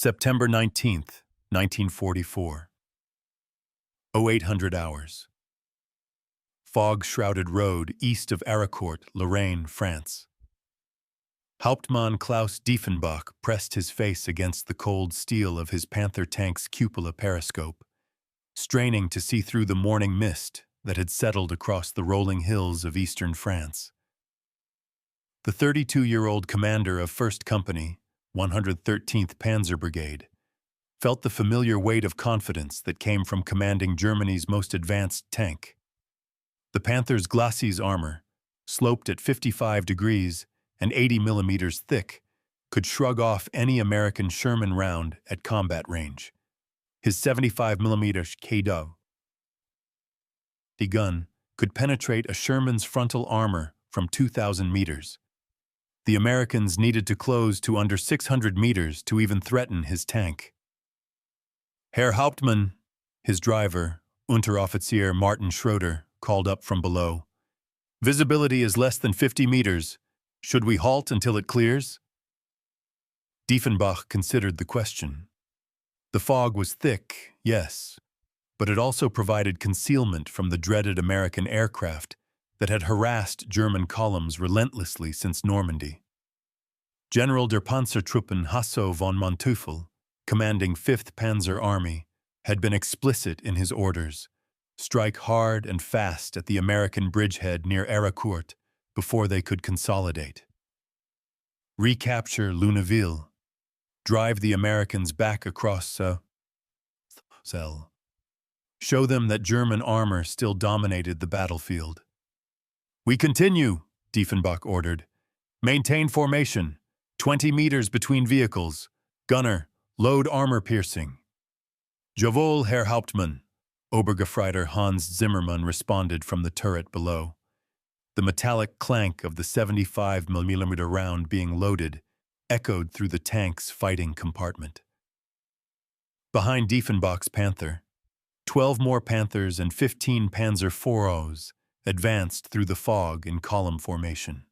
September 19th, 1944. 0800 hours. Fog-shrouded road east of Arracourt, Lorraine, France. Hauptmann Klaus Diefenbach pressed his face against the cold steel of his Panther tank's cupola periscope, straining to see through the morning mist that had settled across the rolling hills of eastern France. The 32-year-old commander of 1st Company, 113th Panzer Brigade, felt the familiar weight of confidence that came from commanding Germany's most advanced tank. The Panther's glacis armor, sloped at 55 degrees and 80 millimeters thick, could shrug off any American Sherman round at combat range. His 75 millimeter K-Dove gun could penetrate a Sherman's frontal armor from 2,000 meters. The Americans needed to close to under 600 meters to even threaten his tank. Herr Hauptmann, his driver, Unteroffizier Martin Schroeder, called up from below. Visibility is less than 50 meters. Should we halt until it clears? Diefenbach considered the question. The fog was thick, yes, but it also provided concealment from the dreaded American aircraft that had harassed German columns relentlessly since Normandy. General der Panzertruppen Hasso von Manteuffel, commanding 5th Panzer Army, had been explicit in his orders: strike hard and fast at the American bridgehead near Arracourt before they could consolidate. Recapture Luneville. Drive the Americans back across Cell. Show them that German armor still dominated the battlefield. We continue, Diefenbach ordered. Maintain formation. 20 meters between vehicles. Gunner, load armor piercing. Jawohl, Herr Hauptmann, Obergefreiter Hans Zimmermann responded from the turret below. The metallic clank of the 75 millimeter round being loaded echoed through the tank's fighting compartment. Behind Diefenbach's Panther, 12 more Panthers and 15 Panzer IVs advanced through the fog in column formation.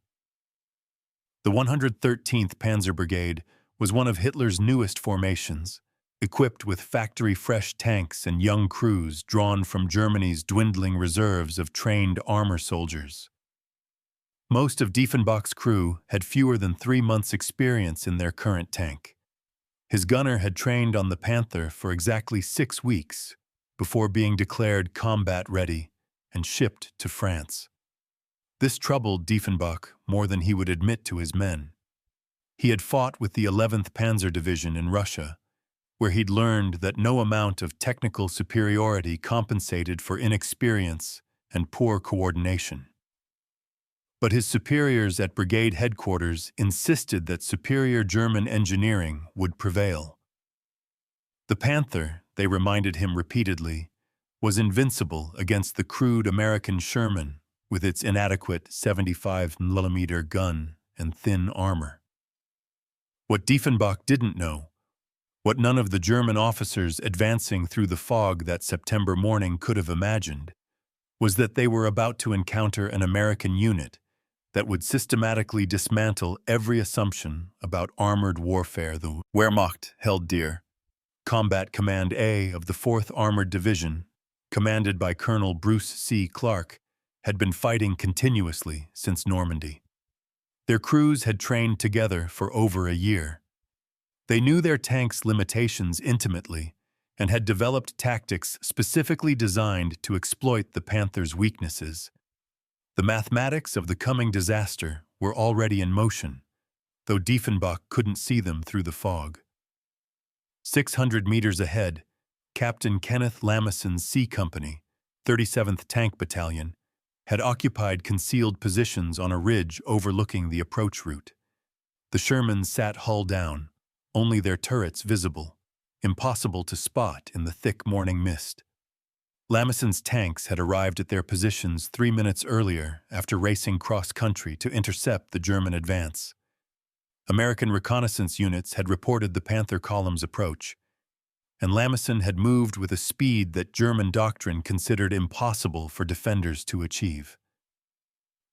The 113th Panzer Brigade was one of Hitler's newest formations, equipped with factory-fresh tanks and young crews drawn from Germany's dwindling reserves of trained armor soldiers. Most of Diefenbach's crew had fewer than 3 months' experience in their current tank. His gunner had trained on the Panther for exactly 6 weeks before being declared combat-ready and shipped to France. This troubled Diefenbach more than he would admit to his men. He had fought with the 11th Panzer Division in Russia, where he'd learned that no amount of technical superiority compensated for inexperience and poor coordination. But his superiors at brigade headquarters insisted that superior German engineering would prevail. The Panther, they reminded him repeatedly, was invincible against the crude American Sherman with its inadequate 75 millimeter gun and thin armor. What Diefenbach didn't know, what none of the German officers advancing through the fog that September morning could have imagined, was that they were about to encounter an American unit that would systematically dismantle every assumption about armored warfare the Wehrmacht held dear. Combat Command A of the 4th Armored Division, commanded by Colonel Bruce C. Clark, had been fighting continuously since Normandy. Their crews had trained together for over a year. They knew their tank's limitations intimately and had developed tactics specifically designed to exploit the Panther's weaknesses. The mathematics of the coming disaster were already in motion, though Diefenbach couldn't see them through the fog. 600 meters ahead, Captain Kenneth Lameson's C Company, 37th Tank Battalion, had occupied concealed positions on a ridge overlooking the approach route. The Shermans sat hull down, only their turrets visible, impossible to spot in the thick morning mist. Lameson's tanks had arrived at their positions 3 minutes earlier after racing cross-country to intercept the German advance. American reconnaissance units had reported the Panther column's approach, and Lameson had moved with a speed that German doctrine considered impossible for defenders to achieve.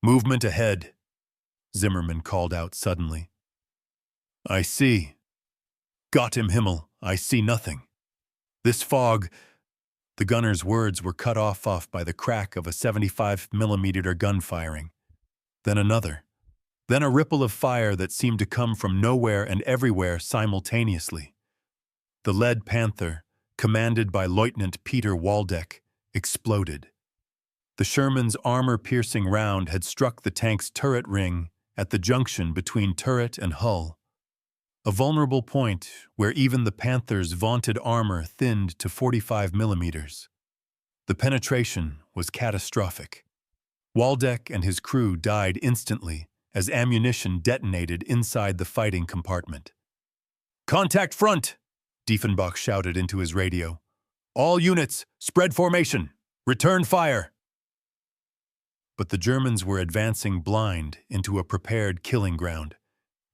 "Movement ahead," Zimmerman called out suddenly. "I see. Got him, Himmel," I see nothing. This fog—" The gunner's words were cut off by the crack of a 75mm gun firing. Then another. Then a ripple of fire that seemed to come from nowhere and everywhere simultaneously. The lead Panther, commanded by Lieutenant Peter Waldeck, exploded. The Sherman's armor-piercing round had struck the tank's turret ring at the junction between turret and hull, a vulnerable point where even the Panther's vaunted armor thinned to 45mm. The penetration was catastrophic. Waldeck and his crew died instantly as ammunition detonated inside the fighting compartment. "Contact front!" Diefenbach shouted into his radio. "All units, spread formation! Return fire!" But the Germans were advancing blind into a prepared killing ground.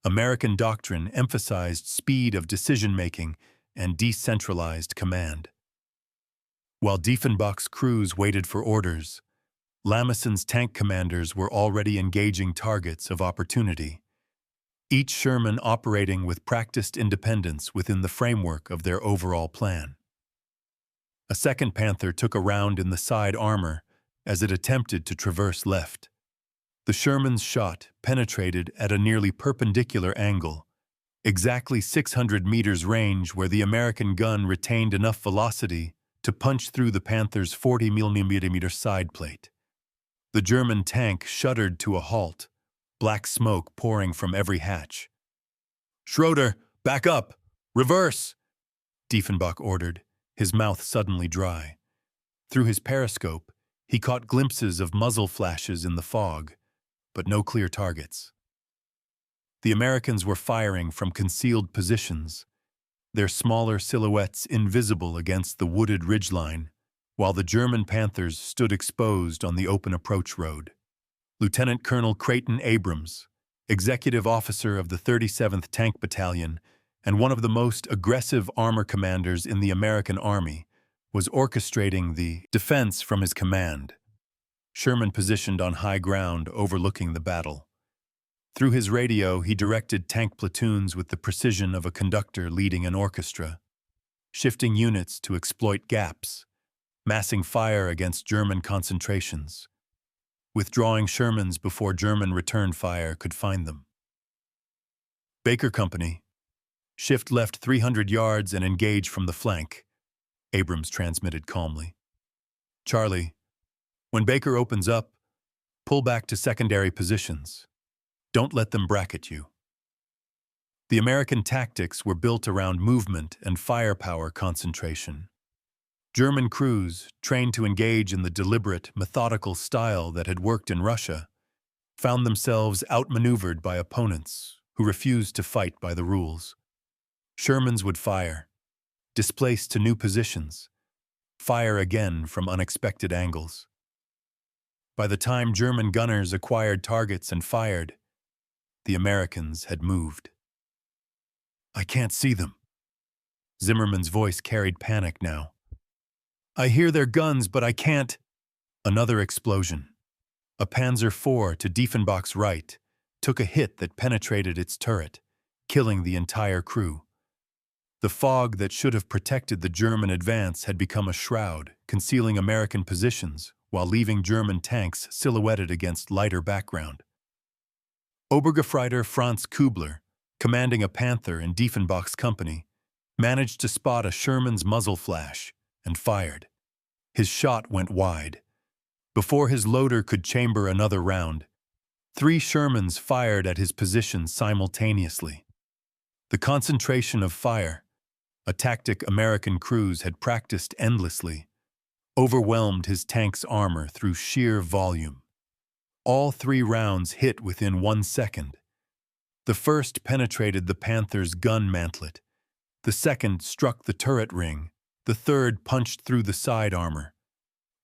American doctrine emphasized speed of decision-making and decentralized command. While Diefenbach's crews waited for orders, Lamesson's tank commanders were already engaging targets of opportunity, each Sherman operating with practiced independence within the framework of their overall plan. A second Panther took a round in the side armor as it attempted to traverse left. The Sherman's shot penetrated at a nearly perpendicular angle, exactly 600 meters range where the American gun retained enough velocity to punch through the Panther's 40mm side plate. The German tank shuddered to a halt, black smoke pouring from every hatch. "Schroeder, back up! Reverse!" Diefenbach ordered, his mouth suddenly dry. Through his periscope, he caught glimpses of muzzle flashes in the fog, but no clear targets. The Americans were firing from concealed positions, their smaller silhouettes invisible against the wooded ridgeline, while the German Panthers stood exposed on the open approach road. Lieutenant Colonel Creighton Abrams, executive officer of the 37th Tank Battalion and one of the most aggressive armor commanders in the American Army, was orchestrating the defense from his command. Sherman positioned on high ground overlooking the battle. Through his radio, he directed tank platoons with the precision of a conductor leading an orchestra, shifting units to exploit gaps, massing fire against German concentrations, withdrawing Shermans before German return fire could find them. "Baker Company, shift left 300 yards and engage from the flank," Abrams transmitted calmly. "Charlie, when Baker opens up, pull back to secondary positions. Don't let them bracket you." The American tactics were built around movement and firepower concentration. German crews, trained to engage in the deliberate, methodical style that had worked in Russia, found themselves outmaneuvered by opponents who refused to fight by the rules. Shermans would fire, displace to new positions, fire again from unexpected angles. By the time German gunners acquired targets and fired, the Americans had moved. "I can't see them." Zimmerman's voice carried panic now. "I hear their guns, but I can't—" Another explosion. A Panzer IV to Diefenbach's right took a hit that penetrated its turret, killing the entire crew. The fog that should have protected the German advance had become a shroud, concealing American positions while leaving German tanks silhouetted against lighter background. Obergefreiter Franz Kubler, commanding a Panther in Diefenbach's company, managed to spot a Sherman's muzzle flash and fired. His shot went wide. Before his loader could chamber another round, 3 Shermans fired at his position simultaneously. The concentration of fire, a tactic American crews had practiced endlessly, overwhelmed his tank's armor through sheer volume. All 3 rounds hit within 1 second. The first penetrated the Panther's gun mantlet. The second struck the turret ring. The third punched through the side armor.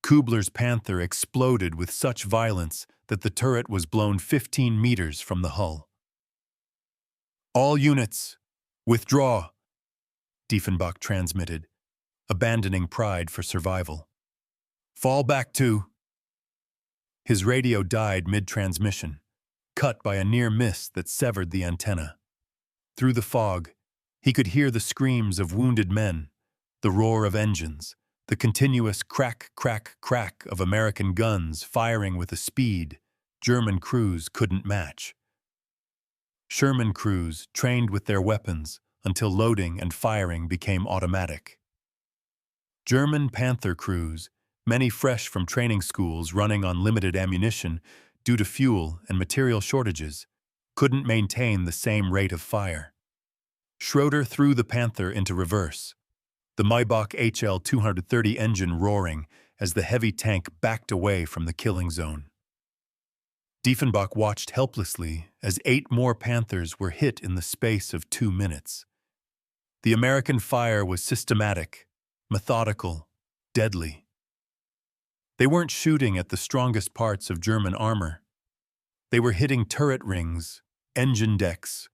Kubler's Panther exploded with such violence that the turret was blown 15 meters from the hull. "All units, withdraw," Diefenbach transmitted, abandoning pride for survival. "Fall back to—" His radio died mid-transmission, cut by a near miss that severed the antenna. Through the fog, He could hear the screams of wounded men, the roar of engines, the continuous crack, crack, crack of American guns firing with a speed German crews couldn't match. Sherman crews trained with their weapons until loading and firing became automatic. German Panther crews, many fresh from training schools running on limited ammunition due to fuel and material shortages, couldn't maintain the same rate of fire. Schroeder threw the Panther into reverse, the Maybach HL-230 engine roaring as the heavy tank backed away from the killing zone. Diefenbach watched helplessly as 8 more Panthers were hit in the space of 2 minutes. The American fire was systematic, methodical, deadly. They weren't shooting at the strongest parts of German armor. They were hitting turret rings, engine decks,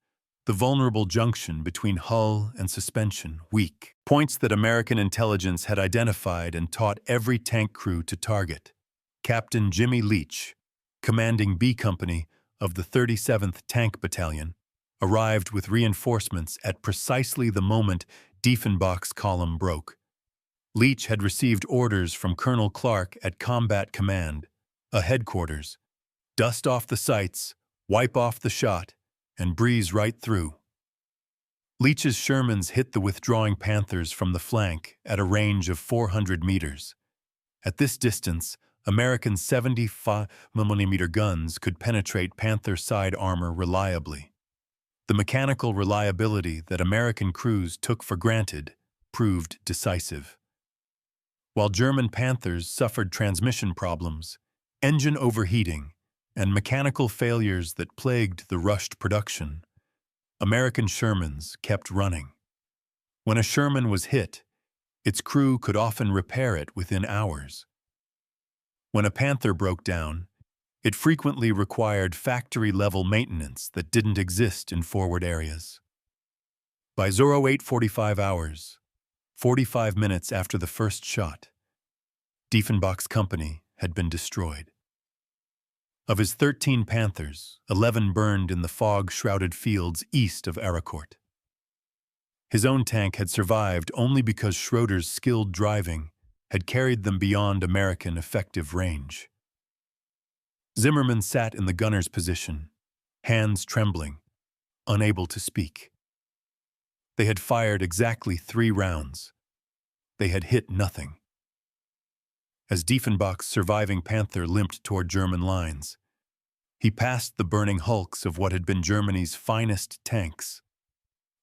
the vulnerable junction between hull and suspension, weak, points that American intelligence had identified and taught every tank crew to target. Captain Jimmy Leach, commanding B Company of the 37th Tank Battalion, arrived with reinforcements at precisely the moment Diefenbach's column broke. Leach had received orders from Colonel Clark at Combat Command, a headquarters: dust off the sights, wipe off the shot, and breeze right through. Leach's Shermans hit the withdrawing Panthers from the flank at a range of 400 meters. At this distance, American 75mm guns could penetrate Panther side armor reliably. The mechanical reliability that American crews took for granted proved decisive. While German Panthers suffered transmission problems, engine overheating, and mechanical failures that plagued the rushed production, American Shermans kept running. When a Sherman was hit, its crew could often repair it within hours. When a Panther broke down, it frequently required factory-level maintenance that didn't exist in forward areas. By 08:45 hours, 45 minutes after the first shot, Diefenbach's company had been destroyed. Of his 13 Panthers, 11 burned in the fog-shrouded fields east of Arracourt. His own tank had survived only because Schroeder's skilled driving had carried them beyond American effective range. Zimmerman sat in the gunner's position, hands trembling, unable to speak. They had fired exactly 3 rounds. They had hit nothing. As Diefenbach's surviving Panther limped toward German lines, he passed the burning hulks of what had been Germany's finest tanks.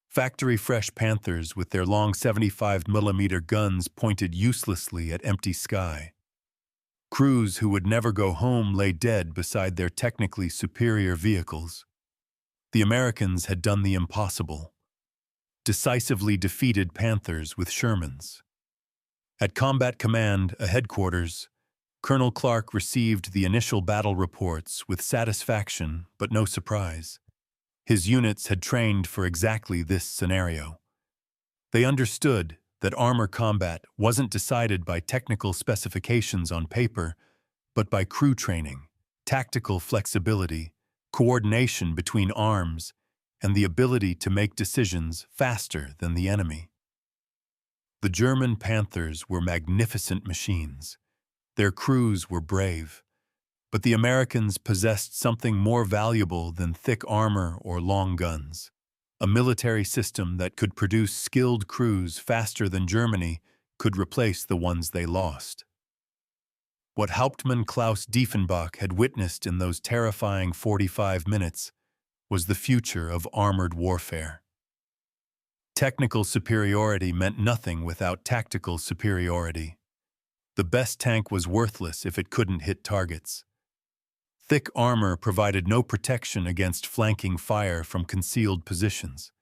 Factory-fresh Panthers with their long 75mm guns pointed uselessly at empty sky. Crews who would never go home lay dead beside their technically superior vehicles. The Americans had done the impossible, decisively defeated Panthers with Shermans. At Combat Command, a headquarters, Colonel Clark received the initial battle reports with satisfaction but no surprise. His units had trained for exactly this scenario. They understood that armor combat wasn't decided by technical specifications on paper, but by crew training, tactical flexibility, coordination between arms, and the ability to make decisions faster than the enemy. The German Panthers were magnificent machines. Their crews were brave. But the Americans possessed something more valuable than thick armor or long guns: a military system that could produce skilled crews faster than Germany could replace the ones they lost. What Hauptmann Klaus Diefenbach had witnessed in those terrifying 45 minutes was the future of armored warfare. Technical superiority meant nothing without tactical superiority. The best tank was worthless if it couldn't hit targets. Thick armor provided no protection against flanking fire from concealed positions.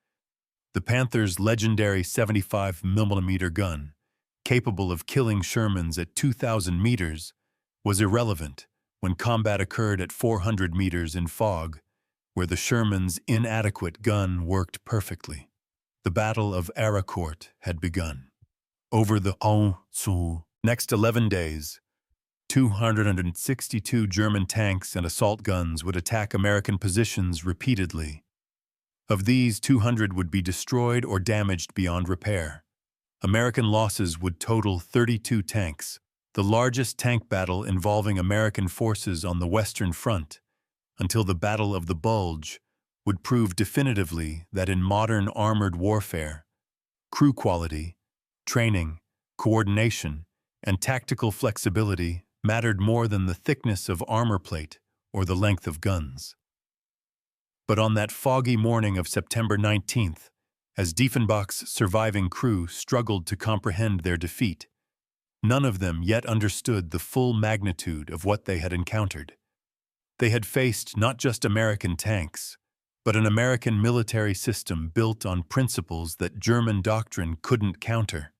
The Panther's legendary 75mm gun, capable of killing Shermans at 2,000 meters, was irrelevant when combat occurred at 400 meters in fog, where the Sherman's inadequate gun worked perfectly. The Battle of Arracourt had begun. Over the next 11 days, 262 German tanks and assault guns would attack American positions repeatedly. Of these, 200 would be destroyed or damaged beyond repair. American losses would total 32 tanks, the largest tank battle involving American forces on the Western Front, until the Battle of the Bulge would prove definitively that in modern armored warfare, crew quality, training, coordination, and tactical flexibility mattered more than the thickness of armor plate or the length of guns. But on that foggy morning of September 19th, as Diefenbach's surviving crew struggled to comprehend their defeat, none of them yet understood the full magnitude of what they had encountered. They had faced not just American tanks, but an American military system built on principles that German doctrine couldn't counter: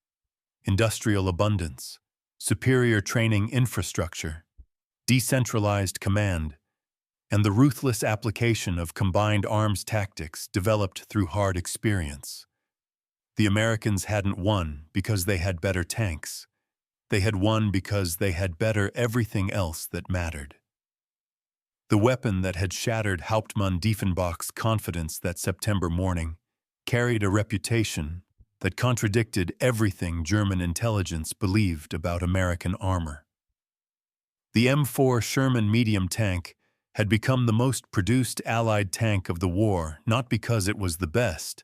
industrial abundance, superior training infrastructure, decentralized command, and the ruthless application of combined arms tactics developed through hard experience. The Americans hadn't won because they had better tanks. They had won because they had better everything else that mattered. The weapon that had shattered Hauptmann Diefenbach's confidence that September morning carried a reputation that contradicted everything German intelligence believed about American armor. The M4 Sherman medium tank had become the most produced Allied tank of the war not because it was the best,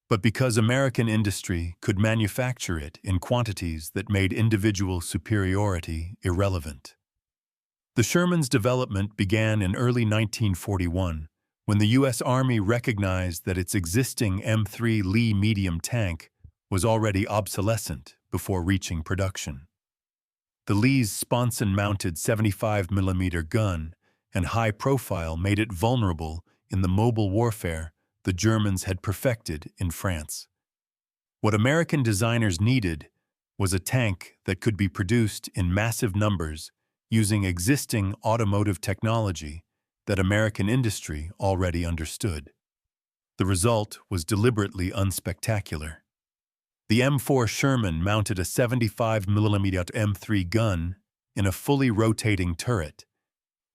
but because American industry could manufacture it in quantities that made individual superiority irrelevant. The Sherman's development began in early 1941, when the U.S. Army recognized that its existing M3 Lee medium tank was already obsolescent before reaching production. The Lee's sponson-mounted 75mm gun and high profile made it vulnerable in the mobile warfare the Germans had perfected in France. What American designers needed was a tank that could be produced in massive numbers using existing automotive technology that American industry already understood. The result was deliberately unspectacular. The M4 Sherman mounted a 75mm M3 gun in a fully rotating turret,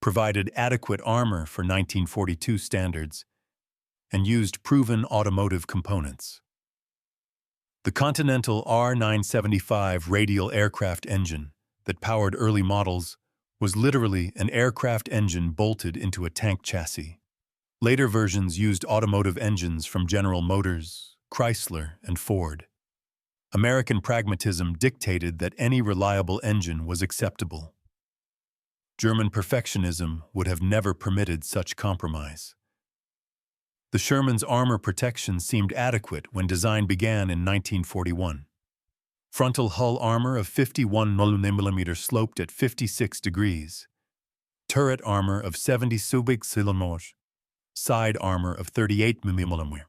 provided adequate armor for 1942 standards, and used proven automotive components. The Continental R975 radial aircraft engine that powered early models was literally an aircraft engine bolted into a tank chassis. Later versions used automotive engines from General Motors, Chrysler, and Ford. American pragmatism dictated that any reliable engine was acceptable. German perfectionism would have never permitted such compromise. The Sherman's armor protection seemed adequate when design began in 1941. Frontal hull armor of 51mm sloped at 56 degrees. Turret armor of 70 mm, side armor of 38mm.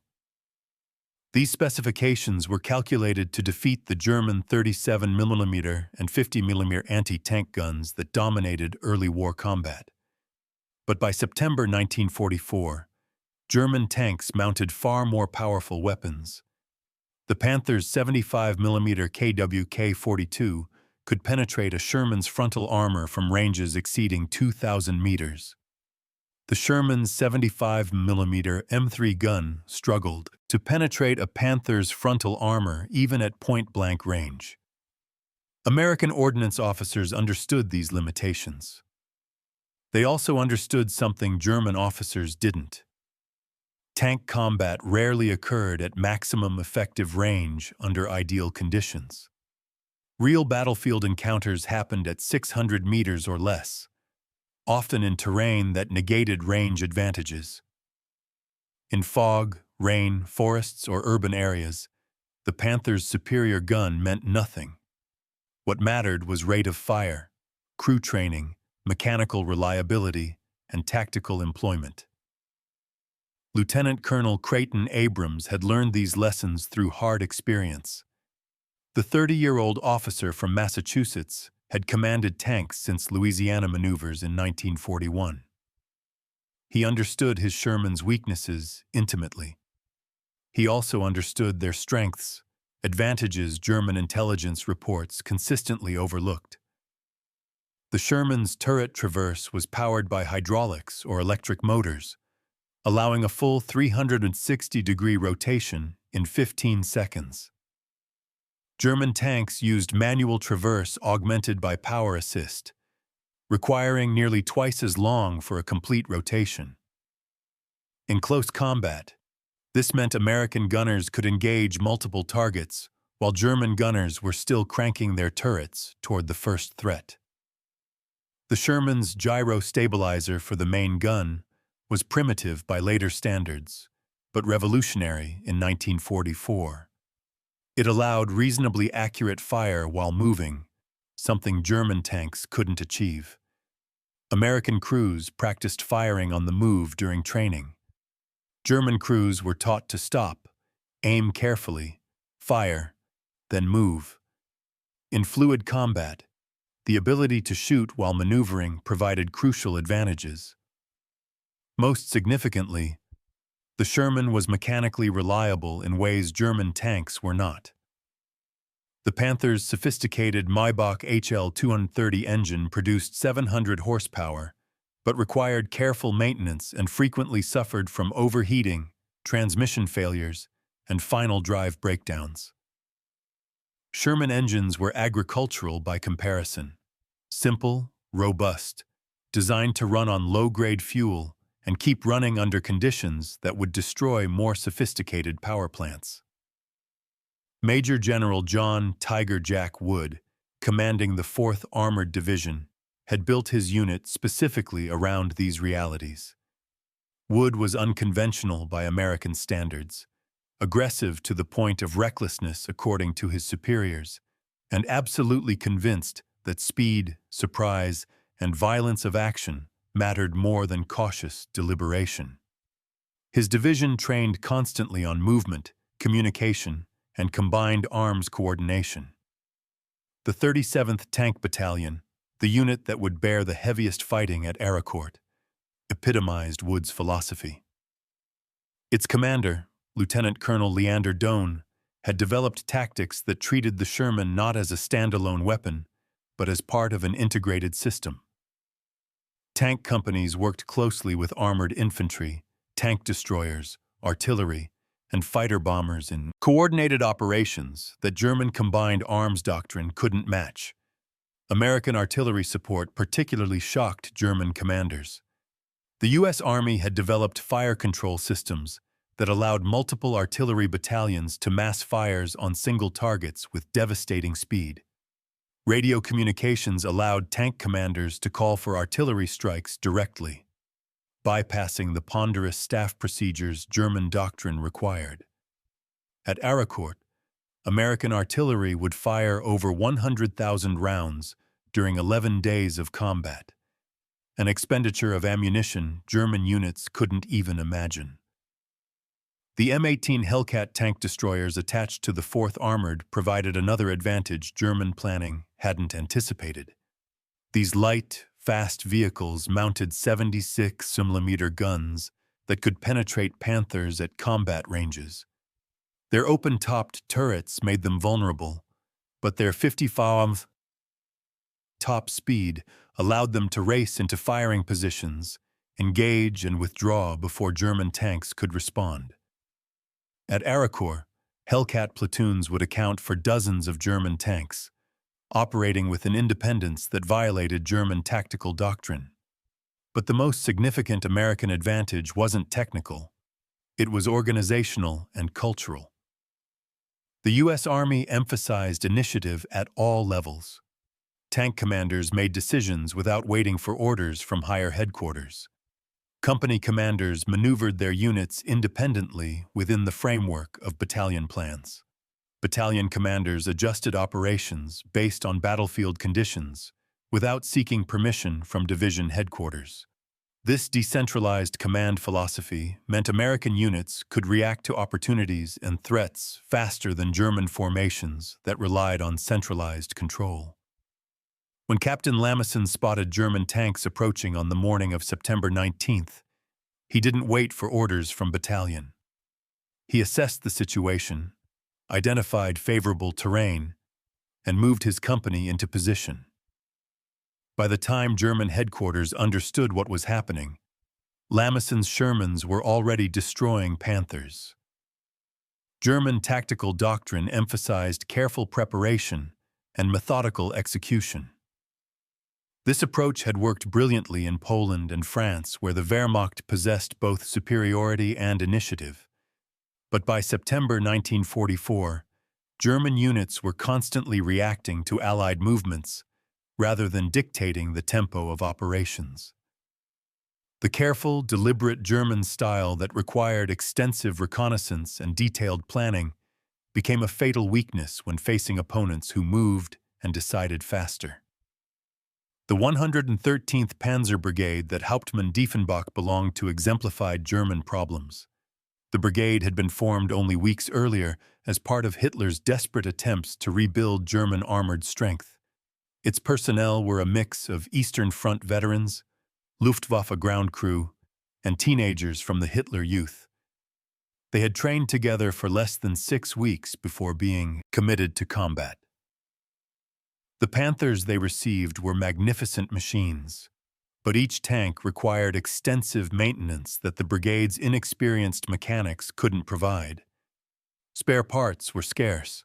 These specifications were calculated to defeat the German 37mm and 50mm anti-tank guns that dominated early war combat. But by September 1944, German tanks mounted far more powerful weapons. The Panther's 75mm KWK-42 could penetrate a Sherman's frontal armor from ranges exceeding 2,000 meters. The Sherman's 75mm M3 gun struggled to penetrate a Panther's frontal armor even at point-blank range. American ordnance officers understood these limitations. They also understood something German officers didn't. Tank combat rarely occurred at maximum effective range under ideal conditions. Real battlefield encounters happened at 600 meters or less, often in terrain that negated range advantages. In fog, rain, forests, or urban areas, the Panther's superior gun meant nothing. What mattered was rate of fire, crew training, mechanical reliability, and tactical employment. Lieutenant Colonel Creighton Abrams had learned these lessons through hard experience. The 30-year-old officer from Massachusetts had commanded tanks since Louisiana maneuvers in 1941. He understood his Sherman's weaknesses intimately. He also understood their strengths, advantages German intelligence reports consistently overlooked. The Sherman's turret traverse was powered by hydraulics or electric motors, allowing a full 360-degree rotation in 15 seconds. German tanks used manual traverse augmented by power assist, requiring nearly twice as long for a complete rotation. In close combat, this meant American gunners could engage multiple targets, while German gunners were still cranking their turrets toward the first threat. The Sherman's gyro stabilizer for the main gun was primitive by later standards, but revolutionary in 1944. It allowed reasonably accurate fire while moving, something German tanks couldn't achieve. American crews practiced firing on the move during training. German crews were taught to stop, aim carefully, fire, then move. In fluid combat, the ability to shoot while maneuvering provided crucial advantages. Most significantly, the Sherman was mechanically reliable in ways German tanks were not. The Panther's sophisticated Maybach HL-230 engine produced 700 horsepower, but required careful maintenance and frequently suffered from overheating, transmission failures, and final drive breakdowns. Sherman engines were agricultural by comparison, simple, robust, designed to run on low-grade fuel and keep running under conditions that would destroy more sophisticated power plants. Major General John Tiger Jack Wood, commanding the 4th Armored Division, had built his unit specifically around these realities. Wood was unconventional by American standards, aggressive to the point of recklessness according to his superiors, and absolutely convinced that speed, surprise, and violence of action mattered more than cautious deliberation. His division trained constantly on movement, communication, and combined arms coordination. The 37th Tank Battalion, the unit that would bear the heaviest fighting at Arracourt, epitomized Wood's philosophy. Its commander, Lieutenant Colonel Leander Doane, had developed tactics that treated the Sherman not as a standalone weapon, but as part of an integrated system. Tank companies worked closely with armored infantry, tank destroyers, artillery, and fighter bombers in coordinated operations that German combined arms doctrine couldn't match. American artillery support particularly shocked German commanders. The U.S. Army had developed fire control systems that allowed multiple artillery battalions to mass fires on single targets with devastating speed. Radio communications allowed tank commanders to call for artillery strikes directly, bypassing the ponderous staff procedures German doctrine required. At Arracourt, American artillery would fire over 100,000 rounds during 11 days of combat, an expenditure of ammunition German units couldn't even imagine. The M18 Hellcat tank destroyers attached to the 4th Armored provided another advantage German planning hadn't anticipated. These light, fast vehicles mounted 76mm guns that could penetrate Panthers at combat ranges. Their open-topped turrets made them vulnerable, but their 55 top speed allowed them to race into firing positions, engage and withdraw before German tanks could respond. At Arracourt, Hellcat platoons would account for dozens of German tanks, operating with an independence that violated German tactical doctrine. But the most significant American advantage wasn't technical. It was organizational and cultural. The U.S. Army emphasized initiative at all levels. Tank commanders made decisions without waiting for orders from higher headquarters. Company commanders maneuvered their units independently within the framework of battalion plans. Battalion commanders adjusted operations based on battlefield conditions without seeking permission from division headquarters. This decentralized command philosophy meant American units could react to opportunities and threats faster than German formations that relied on centralized control. When Captain Lamison spotted German tanks approaching on the morning of September 19th, he didn't wait for orders from battalion. He assessed the situation, identified favorable terrain, and moved his company into position. By the time German headquarters understood what was happening, Lamesson's Shermans were already destroying Panthers. German tactical doctrine emphasized careful preparation and methodical execution. This approach had worked brilliantly in Poland and France, where the Wehrmacht possessed both superiority and initiative. But by September 1944, German units were constantly reacting to Allied movements rather than dictating the tempo of operations. The careful, deliberate German style that required extensive reconnaissance and detailed planning became a fatal weakness when facing opponents who moved and decided faster. The 113th Panzer Brigade that Hauptmann Diefenbach belonged to exemplified German problems. The brigade had been formed only weeks earlier as part of Hitler's desperate attempts to rebuild German armored strength. Its personnel were a mix of Eastern Front veterans, Luftwaffe ground crew, and teenagers from the Hitler Youth. They had trained together for less than 6 weeks before being committed to combat. The Panthers they received were magnificent machines, but each tank required extensive maintenance that the brigade's inexperienced mechanics couldn't provide. Spare parts were scarce.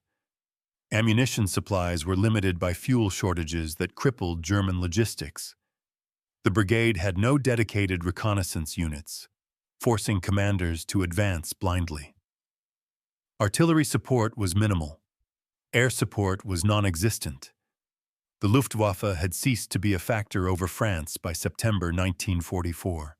Ammunition supplies were limited by fuel shortages that crippled German logistics. The brigade had no dedicated reconnaissance units, forcing commanders to advance blindly. Artillery support was minimal. Air support was non-existent. The Luftwaffe had ceased to be a factor over France by September 1944.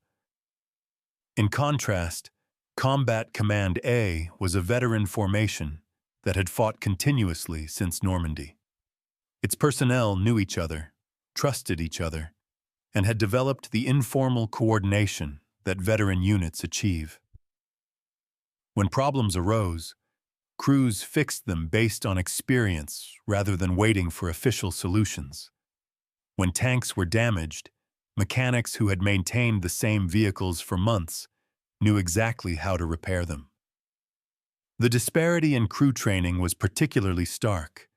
In contrast, Combat Command A was a veteran formation that had fought continuously since Normandy. Its personnel knew each other, trusted each other, and had developed the informal coordination that veteran units achieve. When problems arose, crews fixed them based on experience rather than waiting for official solutions. When tanks were damaged, mechanics who had maintained the same vehicles for months knew exactly how to repair them. The disparity in crew training was particularly stark.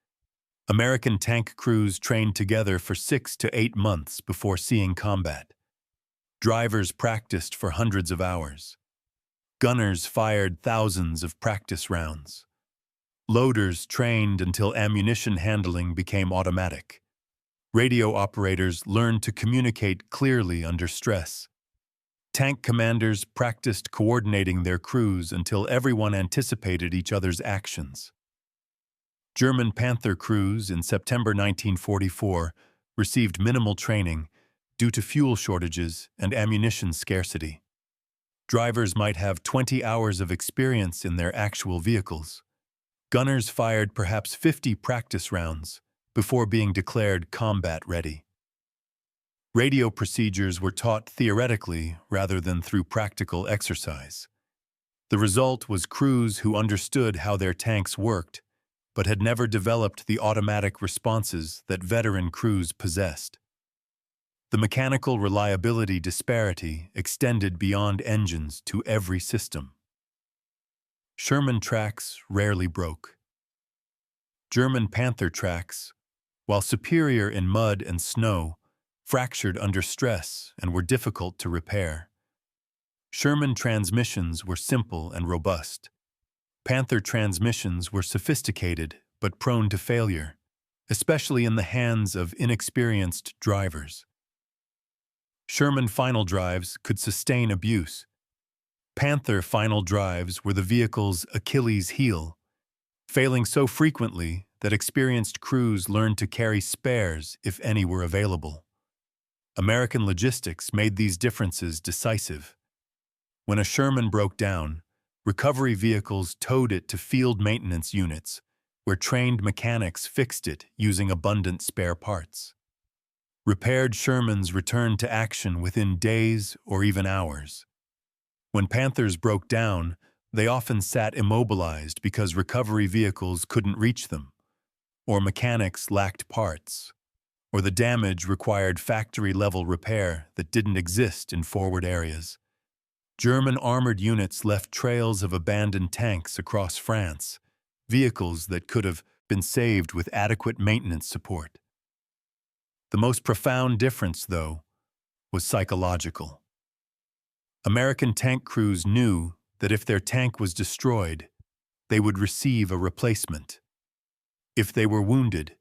American tank crews trained together for 6 to 8 months before seeing combat. Drivers practiced for hundreds of hours. Gunners fired thousands of practice rounds. Loaders trained until ammunition handling became automatic. Radio operators learned to communicate clearly under stress. Tank commanders practiced coordinating their crews until everyone anticipated each other's actions. German Panther crews in September 1944 received minimal training due to fuel shortages and ammunition scarcity. Drivers might have 20 hours of experience in their actual vehicles. Gunners fired perhaps 50 practice rounds before being declared combat ready. Radio procedures were taught theoretically rather than through practical exercise. The result was crews who understood how their tanks worked, but had never developed the automatic responses that veteran crews possessed. The mechanical reliability disparity extended beyond engines to every system. Sherman tracks rarely broke. German Panther tracks, while superior in mud and snow, fractured under stress and were difficult to repair. Sherman transmissions were simple and robust. Panther transmissions were sophisticated but prone to failure, especially in the hands of inexperienced drivers. Sherman final drives could sustain abuse. Panther final drives were the vehicle's Achilles heel, failing so frequently that experienced crews learned to carry spares if any were available. American logistics made these differences decisive. When a Sherman broke down, recovery vehicles towed it to field maintenance units, where trained mechanics fixed it using abundant spare parts. Repaired Shermans returned to action within days or even hours. When Panthers broke down, they often sat immobilized because recovery vehicles couldn't reach them, or mechanics lacked parts, or the damage required factory-level repair that didn't exist in forward areas. German armored units left trails of abandoned tanks across France, vehicles that could have been saved with adequate maintenance support. The most profound difference, though, was psychological. American tank crews knew that if their tank was destroyed, they would receive a replacement. If they were wounded,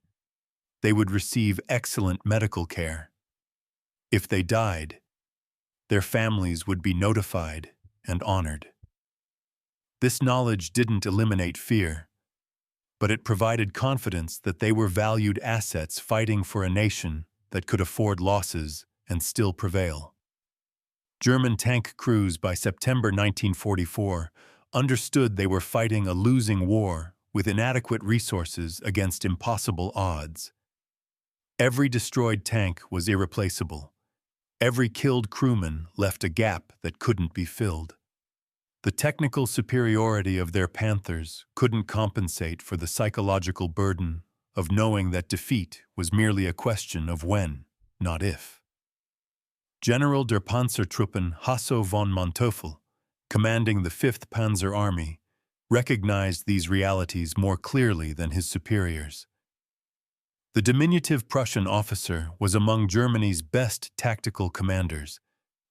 they would receive excellent medical care. If they died, their families would be notified and honored. This knowledge didn't eliminate fear, but it provided confidence that they were valued assets fighting for a nation that could afford losses and still prevail. German tank crews by September 1944 understood they were fighting a losing war with inadequate resources against impossible odds. Every destroyed tank was irreplaceable. Every killed crewman left a gap that couldn't be filled. The technical superiority of their Panthers couldn't compensate for the psychological burden of knowing that defeat was merely a question of when, not if. General der Panzertruppen Hasso von Manteuffel, commanding the 5th Panzer Army, recognized these realities more clearly than his superiors. The diminutive Prussian officer was among Germany's best tactical commanders,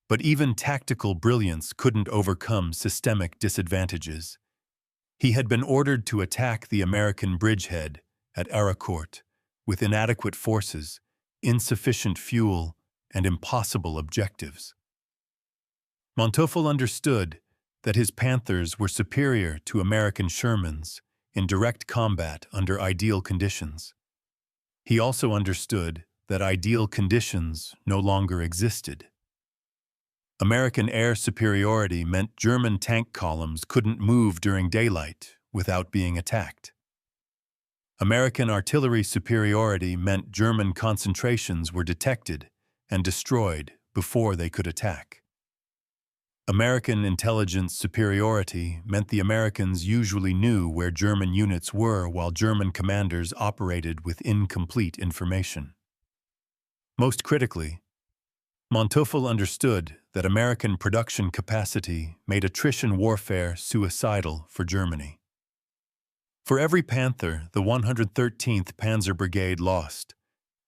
but even tactical brilliance couldn't overcome systemic disadvantages. He had been ordered to attack the American bridgehead at Arracourt with inadequate forces, insufficient fuel, and impossible objectives. Manteuffel understood that his Panthers were superior to American Shermans in direct combat under ideal conditions. He also understood that ideal conditions no longer existed. American air superiority meant German tank columns couldn't move during daylight without being attacked. American artillery superiority meant German concentrations were detected and destroyed before they could attack. American intelligence superiority meant the Americans usually knew where German units were while German commanders operated with incomplete information. Most critically, Manteuffel understood that American production capacity made attrition warfare suicidal for Germany. For every Panther the 113th Panzer Brigade lost,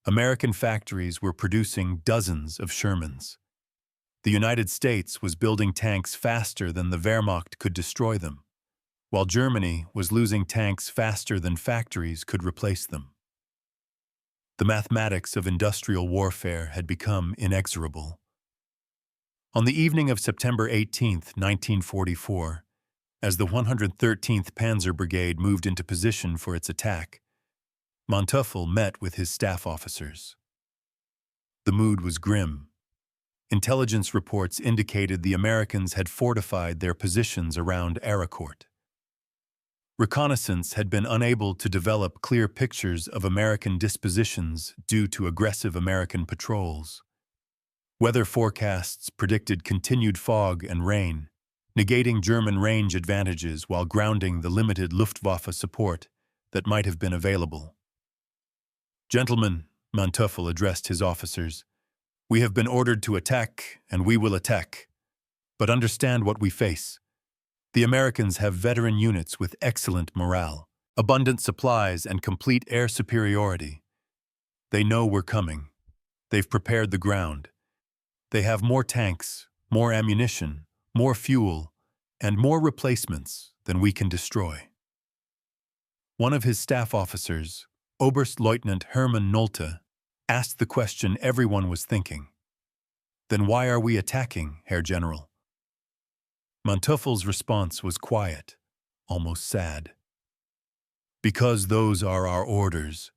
American factories were producing dozens of Shermans. The United States was building tanks faster than the Wehrmacht could destroy them, while Germany was losing tanks faster than factories could replace them. The mathematics of industrial warfare had become inexorable. On the evening of September 18, 1944, as the 113th Panzer Brigade moved into position for its attack, Manteuffel met with his staff officers. The mood was grim. Intelligence reports indicated the Americans had fortified their positions around Arracourt. Reconnaissance had been unable to develop clear pictures of American dispositions due to aggressive American patrols. Weather forecasts predicted continued fog and rain, negating German range advantages while grounding the limited Luftwaffe support that might have been available. "Gentlemen," Manteuffel addressed his officers, "we have been ordered to attack, and we will attack. But understand what we face. The Americans have veteran units with excellent morale, abundant supplies, and complete air superiority. They know we're coming. They've prepared the ground. They have more tanks, more ammunition, more fuel, and more replacements than we can destroy." One of his staff officers, Oberstleutnant Hermann Nolte, asked the question everyone was thinking. "Then why are we attacking, Herr General?" Manteuffel's response was quiet, almost sad. "Because those are our orders.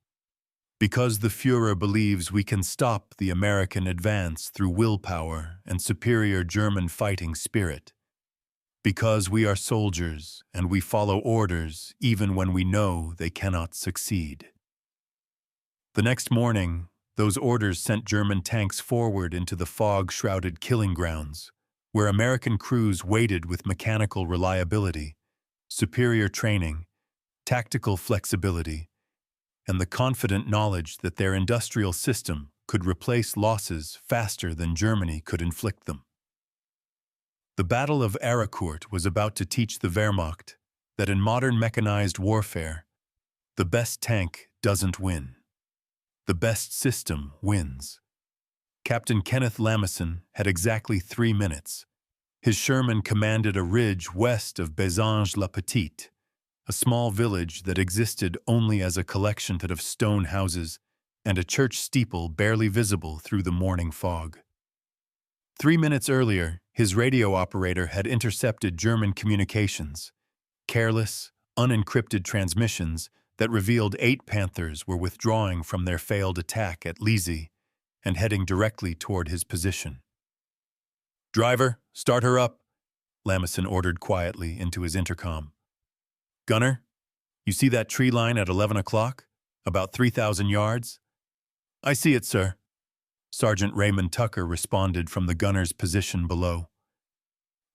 Because the Führer believes we can stop the American advance through willpower and superior German fighting spirit. Because we are soldiers and we follow orders even when we know they cannot succeed." The next morning, those orders sent German tanks forward into the fog-shrouded killing grounds, where American crews waited with mechanical reliability, superior training, tactical flexibility, and the confident knowledge that their industrial system could replace losses faster than Germany could inflict them. The Battle of Arracourt was about to teach the Wehrmacht that in modern mechanized warfare, the best tank doesn't win. The best system wins. Captain Kenneth Lamison had exactly 3 minutes, His Sherman commanded a ridge west of Bézange-la-Petite, a small village that existed only as a collection of stone houses and a church steeple barely visible through the morning fog. 3 minutes earlier, his radio operator had intercepted German communications, careless, unencrypted transmissions that revealed 8 Panthers were withdrawing from their failed attack at Lizy and heading directly toward his position. "Driver, start her up," Lamison ordered quietly into his intercom. "Gunner, you see that tree line at 11 o'clock? About 3,000 yards?" "I see it, sir." Sergeant Raymond Tucker responded from the gunner's position below.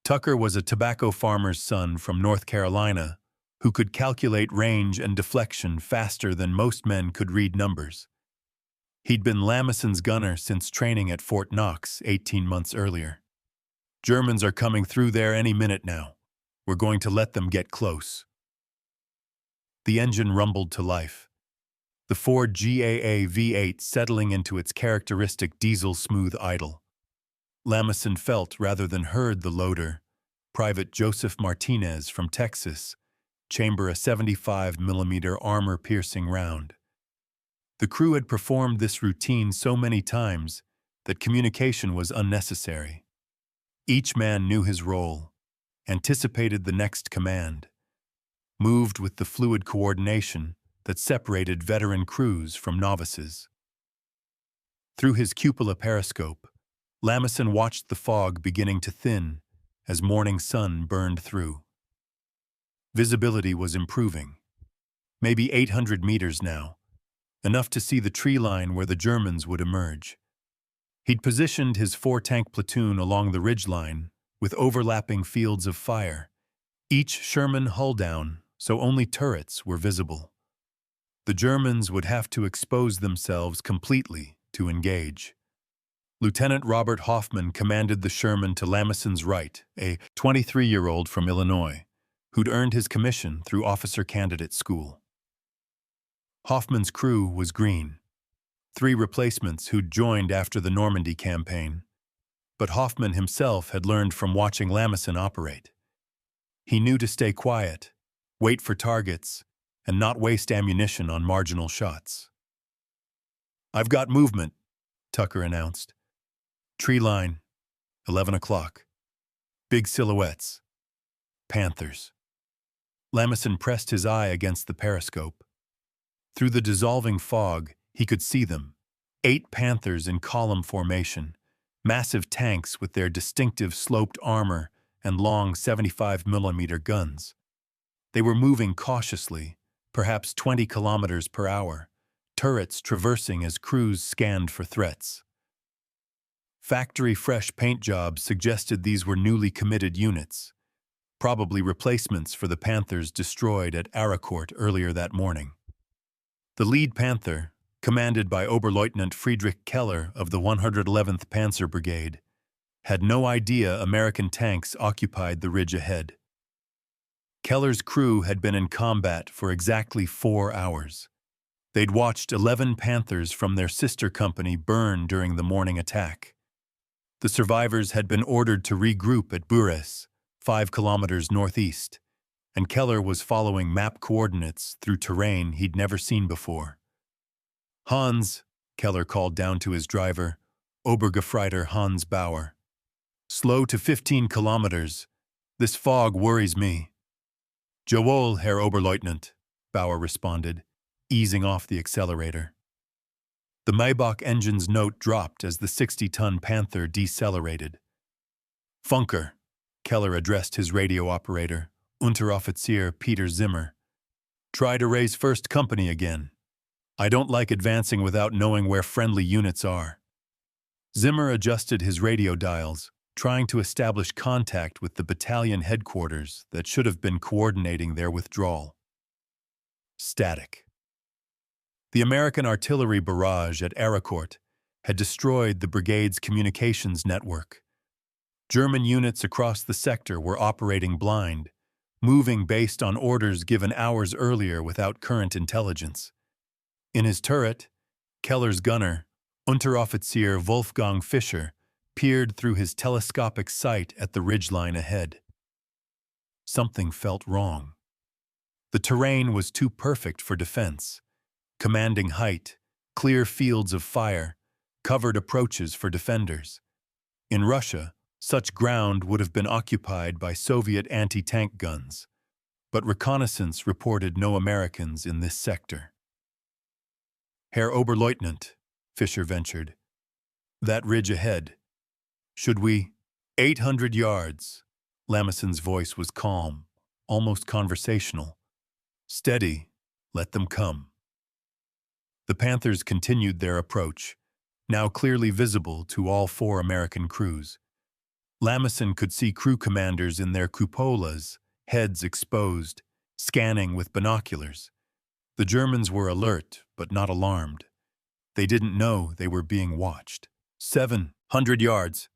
Tucker was a tobacco farmer's son from North Carolina who could calculate range and deflection faster than most men could read numbers. He'd been Lamison's gunner since training at Fort Knox 18 months earlier. "Germans are coming through there any minute now. We're going to let them get close." The engine rumbled to life, the Ford GAA V8 settling into its characteristic diesel smooth idle. Lamison felt rather than heard the loader, Private Joseph Martinez from Texas, chamber a 75mm armor-piercing round. The crew had performed this routine so many times that communication was unnecessary. Each man knew his role, anticipated the next command, moved with the fluid coordination that separated veteran crews from novices. Through his cupola periscope, Lamison watched the fog beginning to thin as morning sun burned through. Visibility was improving. Maybe 800 meters now, enough to see the tree line where the Germans would emerge. He'd positioned his 4-tank platoon along the ridgeline with overlapping fields of fire, each Sherman hull down so only turrets were visible. The Germans would have to expose themselves completely to engage. Lieutenant Robert Hoffman commanded the Sherman to Lamison's right, a 23-year-old from Illinois, who'd earned his commission through officer candidate school. Hoffman's crew was green, 3 replacements who'd joined after the Normandy campaign, but Hoffman himself had learned from watching Lamison operate. He knew to stay quiet, wait for targets, and not waste ammunition on marginal shots. "I've got movement," Tucker announced. "Tree line, 11 o'clock. Big silhouettes. Panthers." Lamison pressed his eye against the periscope. Through the dissolving fog, he could see them, 8 Panthers in column formation, massive tanks with their distinctive sloped armor and long 75mm guns. They were moving cautiously, perhaps 20 kilometers per hour, turrets traversing as crews scanned for threats. Factory-fresh paint jobs suggested these were newly committed units, probably replacements for the Panthers destroyed at Arracourt earlier that morning. The lead Panther, commanded by Oberleutnant Friedrich Keller of the 111th Panzer Brigade, had no idea American tanks occupied the ridge ahead. Keller's crew had been in combat for exactly 4 hours. They'd watched 11 Panthers from their sister company burn during the morning attack. The survivors had been ordered to regroup at Bourres, 5 kilometers northeast, and Keller was following map coordinates through terrain he'd never seen before. "Hans," Keller called down to his driver, Obergefreiter Hans Bauer. "Slow to 15 kilometers. This fog worries me." "Jawohl, Herr Oberleutnant," Bauer responded, easing off the accelerator. The Maybach engine's note dropped as the 60-ton Panther decelerated. "Funker," Keller addressed his radio operator, Unteroffizier Peter Zimmer. "Try to raise first company again. I don't like advancing without knowing where friendly units are." Zimmer adjusted his radio dials, trying to establish contact with the battalion headquarters that should have been coordinating their withdrawal. Static. The American artillery barrage at Arracourt had destroyed the brigade's communications network. German units across the sector were operating blind, moving based on orders given hours earlier without current intelligence. In his turret, Keller's gunner, Unteroffizier Wolfgang Fischer, peered through his telescopic sight at the ridgeline ahead. Something felt wrong. The terrain was too perfect for defense. Commanding height, clear fields of fire, covered approaches for defenders. In Russia, such ground would have been occupied by Soviet anti-tank guns, but reconnaissance reported no Americans in this sector. Herr Oberleutnant, Fischer ventured, that ridge ahead. Should we? 800 yards. Lamesson's voice was calm, almost conversational. Steady, let them come. The Panthers continued their approach, now clearly visible to all 4 American crews. Lamesson could see crew commanders in their cupolas, heads exposed, scanning with binoculars. The Germans were alert, but not alarmed. They didn't know they were being watched. 700 yards.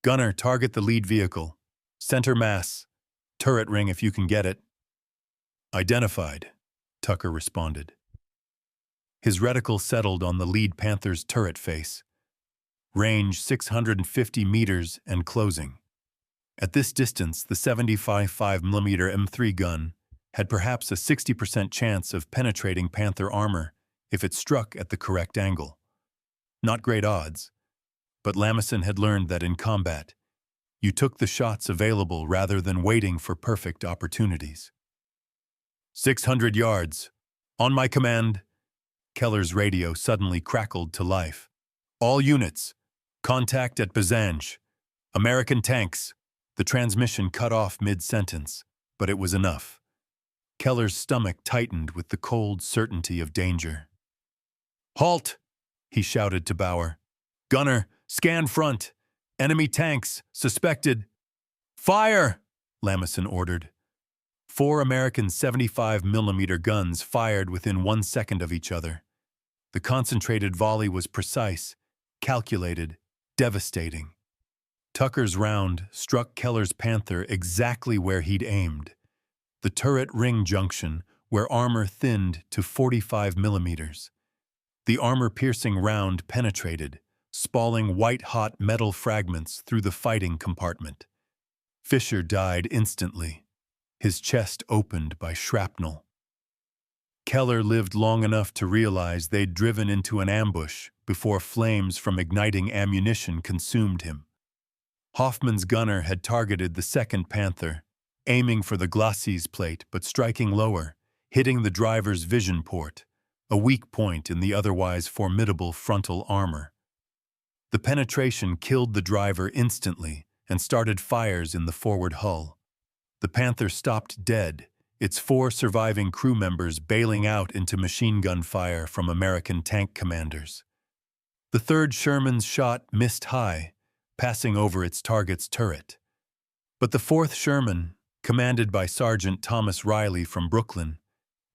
Gunner, target the lead vehicle. Center mass. Turret ring if you can get it. Identified, Tucker responded. His reticle settled on the lead Panther's turret face. Range 650 meters and closing. At this distance, the 75mm M3 gun had perhaps a 60% chance of penetrating Panther armor if it struck at the correct angle. Not great odds, but Lamesson had learned that in combat, you took the shots available rather than waiting for perfect opportunities. 600 yards. On my command. Keller's radio suddenly crackled to life. All units. Contact at Bazange. American tanks. The transmission cut off mid-sentence, but it was enough. Keller's stomach tightened with the cold certainty of danger. Halt! He shouted to Bauer. Gunner, scan front. Enemy tanks, suspected. Fire! Lamesson ordered. 4 American 75mm guns fired within 1 second of each other. The concentrated volley was precise, calculated, devastating. Tucker's round struck Keller's Panther exactly where he'd aimed, the turret ring junction where armor thinned to 45mm. The armor-piercing round penetrated, spalling white-hot metal fragments through the fighting compartment. Fischer died instantly, his chest opened by shrapnel. Keller lived long enough to realize they'd driven into an ambush before flames from igniting ammunition consumed him. Hoffman's gunner had targeted the second Panther, aiming for the glacis plate but striking lower, hitting the driver's vision port, a weak point in the otherwise formidable frontal armor. The penetration killed the driver instantly and started fires in the forward hull. The Panther stopped dead, its 4 surviving crew members bailing out into machine gun fire from American tank commanders. The 3rd Sherman's shot missed high, passing over its target's turret. But the 4th Sherman, commanded by Sergeant Thomas Riley from Brooklyn,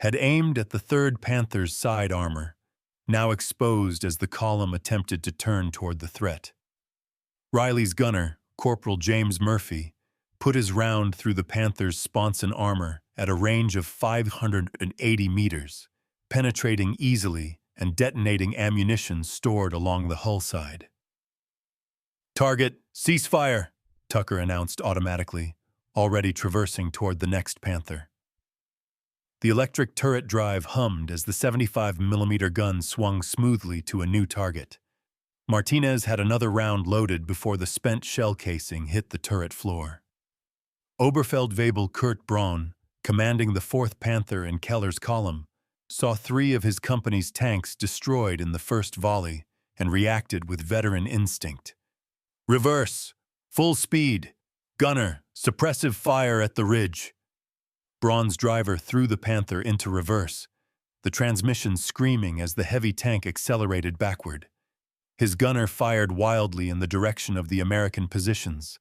had aimed at the 3rd Panther's side armor, now exposed as the column attempted to turn toward the threat. Riley's gunner, Corporal James Murphy, put his round through the Panther's sponson armor at a range of 580 meters, penetrating easily and detonating ammunition stored along the hull side. Target, ceasefire, Tucker announced automatically, already traversing toward the next Panther. The electric turret drive hummed as the 75mm gun swung smoothly to a new target. Martinez had another round loaded before the spent shell casing hit the turret floor. Oberfeldwebel Kurt Braun, commanding the 4th Panther in Keller's column, saw 3 of his company's tanks destroyed in the first volley and reacted with veteran instinct. Reverse! Full speed! Gunner! Suppressive fire at the ridge! Braun's driver threw the Panther into reverse, the transmission screaming as the heavy tank accelerated backward. His gunner fired wildly in the direction of the American positions,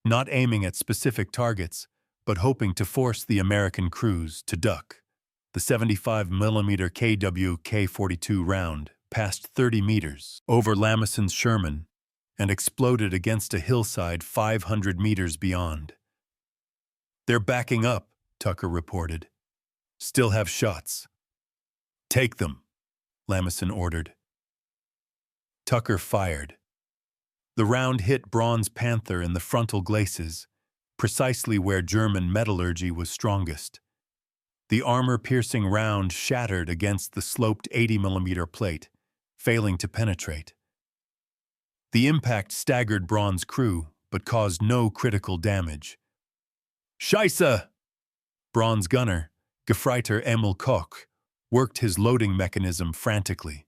not aiming at specific targets, but hoping to force the American crews to duck. The 75mm KW K-42 round passed 30 meters over Lamesson's Sherman and exploded against a hillside 500 meters beyond. They're backing up, Tucker reported. Still have shots. Take them, Lamesson ordered. Tucker fired. The round hit bronze Panther in the frontal glacis, precisely where German metallurgy was strongest. The armor-piercing round shattered against the sloped 80mm plate, failing to penetrate. The impact staggered bronze crew, but caused no critical damage. Scheisse! Bronze gunner, Gefreiter Emil Koch, worked his loading mechanism frantically.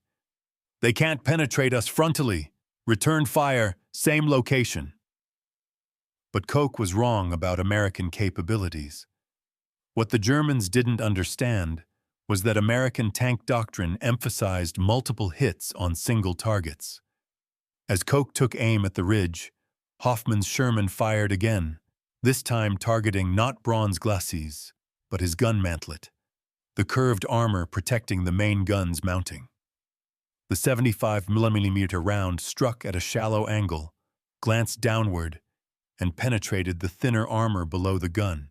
They can't penetrate us frontally. Return fire, same location. But Koch was wrong about American capabilities. What the Germans didn't understand was that American tank doctrine emphasized multiple hits on single targets. As Koch took aim at the ridge, Hoffman's Sherman fired again, this time targeting not bronze glacis, but his gun mantlet, the curved armor protecting the main gun's mounting. The 75mm round struck at a shallow angle, glanced downward, and penetrated the thinner armor below the gun,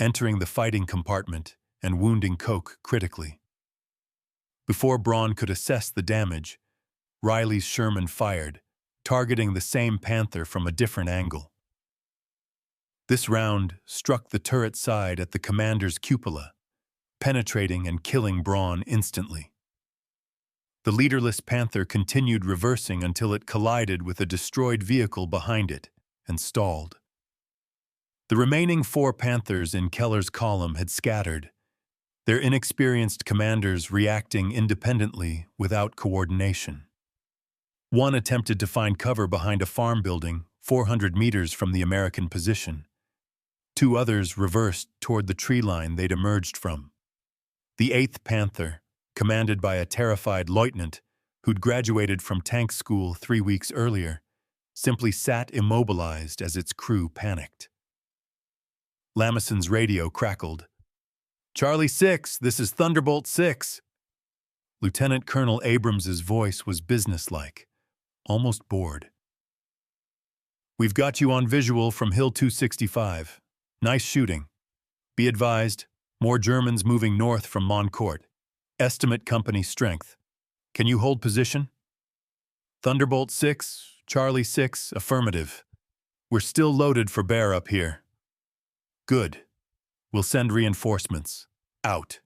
entering the fighting compartment and wounding Koch critically. Before Braun could assess the damage, Riley's Sherman fired, targeting the same Panther from a different angle. This round struck the turret side at the commander's cupola, penetrating and killing Braun instantly. The leaderless Panther continued reversing until it collided with a destroyed vehicle behind it and stalled. The remaining 4 Panthers in Keller's column had scattered, their inexperienced commanders reacting independently without coordination. One attempted to find cover behind a farm building 400 meters from the American position. 2 others reversed toward the tree line they'd emerged from. The 8th Panther, commanded by a terrified lieutenant who'd graduated from tank school 3 weeks earlier, simply sat immobilized as its crew panicked. Lameson's radio crackled. "Charlie 6, this is Thunderbolt 6. Lieutenant Colonel Abrams's voice was businesslike, almost bored. "We've got you on visual from Hill 265. Nice shooting. Be advised, more Germans moving north from Moncourt. Estimate company strength. Can you hold position?" "Thunderbolt 6, Charlie 6, affirmative. We're still loaded for bear up here." "Good. We'll send reinforcements. Out."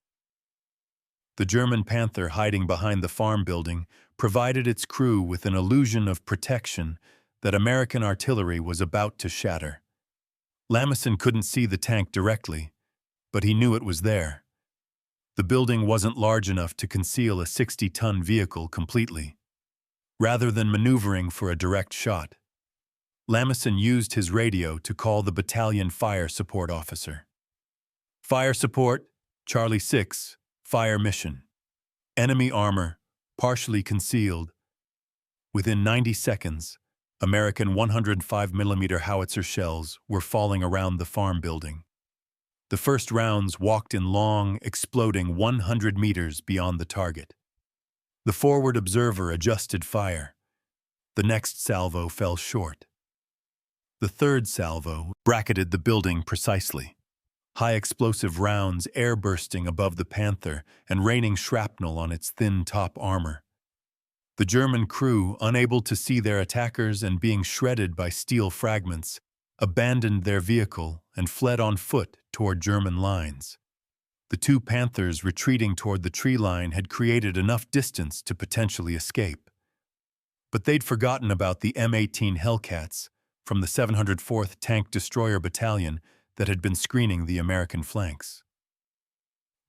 The German Panther hiding behind the farm building provided its crew with an illusion of protection that American artillery was about to shatter. Lameson couldn't see the tank directly, but he knew it was there. The building wasn't large enough to conceal a 60-ton vehicle completely. Rather than maneuvering for a direct shot, Lameson used his radio to call the battalion fire support officer. "Fire support, Charlie 6, fire mission. Enemy armor, partially concealed." Within 90 seconds, American 105mm howitzer shells were falling around the farm building. The first rounds walked in long, exploding 100 meters beyond the target. The forward observer adjusted fire. The next salvo fell short. The third salvo bracketed the building precisely. High explosive rounds air bursting above the Panther and raining shrapnel on its thin top armor. The German crew, unable to see their attackers and being shredded by steel fragments, abandoned their vehicle and fled on foot toward German lines. The 2 Panthers retreating toward the tree line had created enough distance to potentially escape. But they'd forgotten about the M18 Hellcats from the 704th Tank Destroyer Battalion that had been screening the American flanks.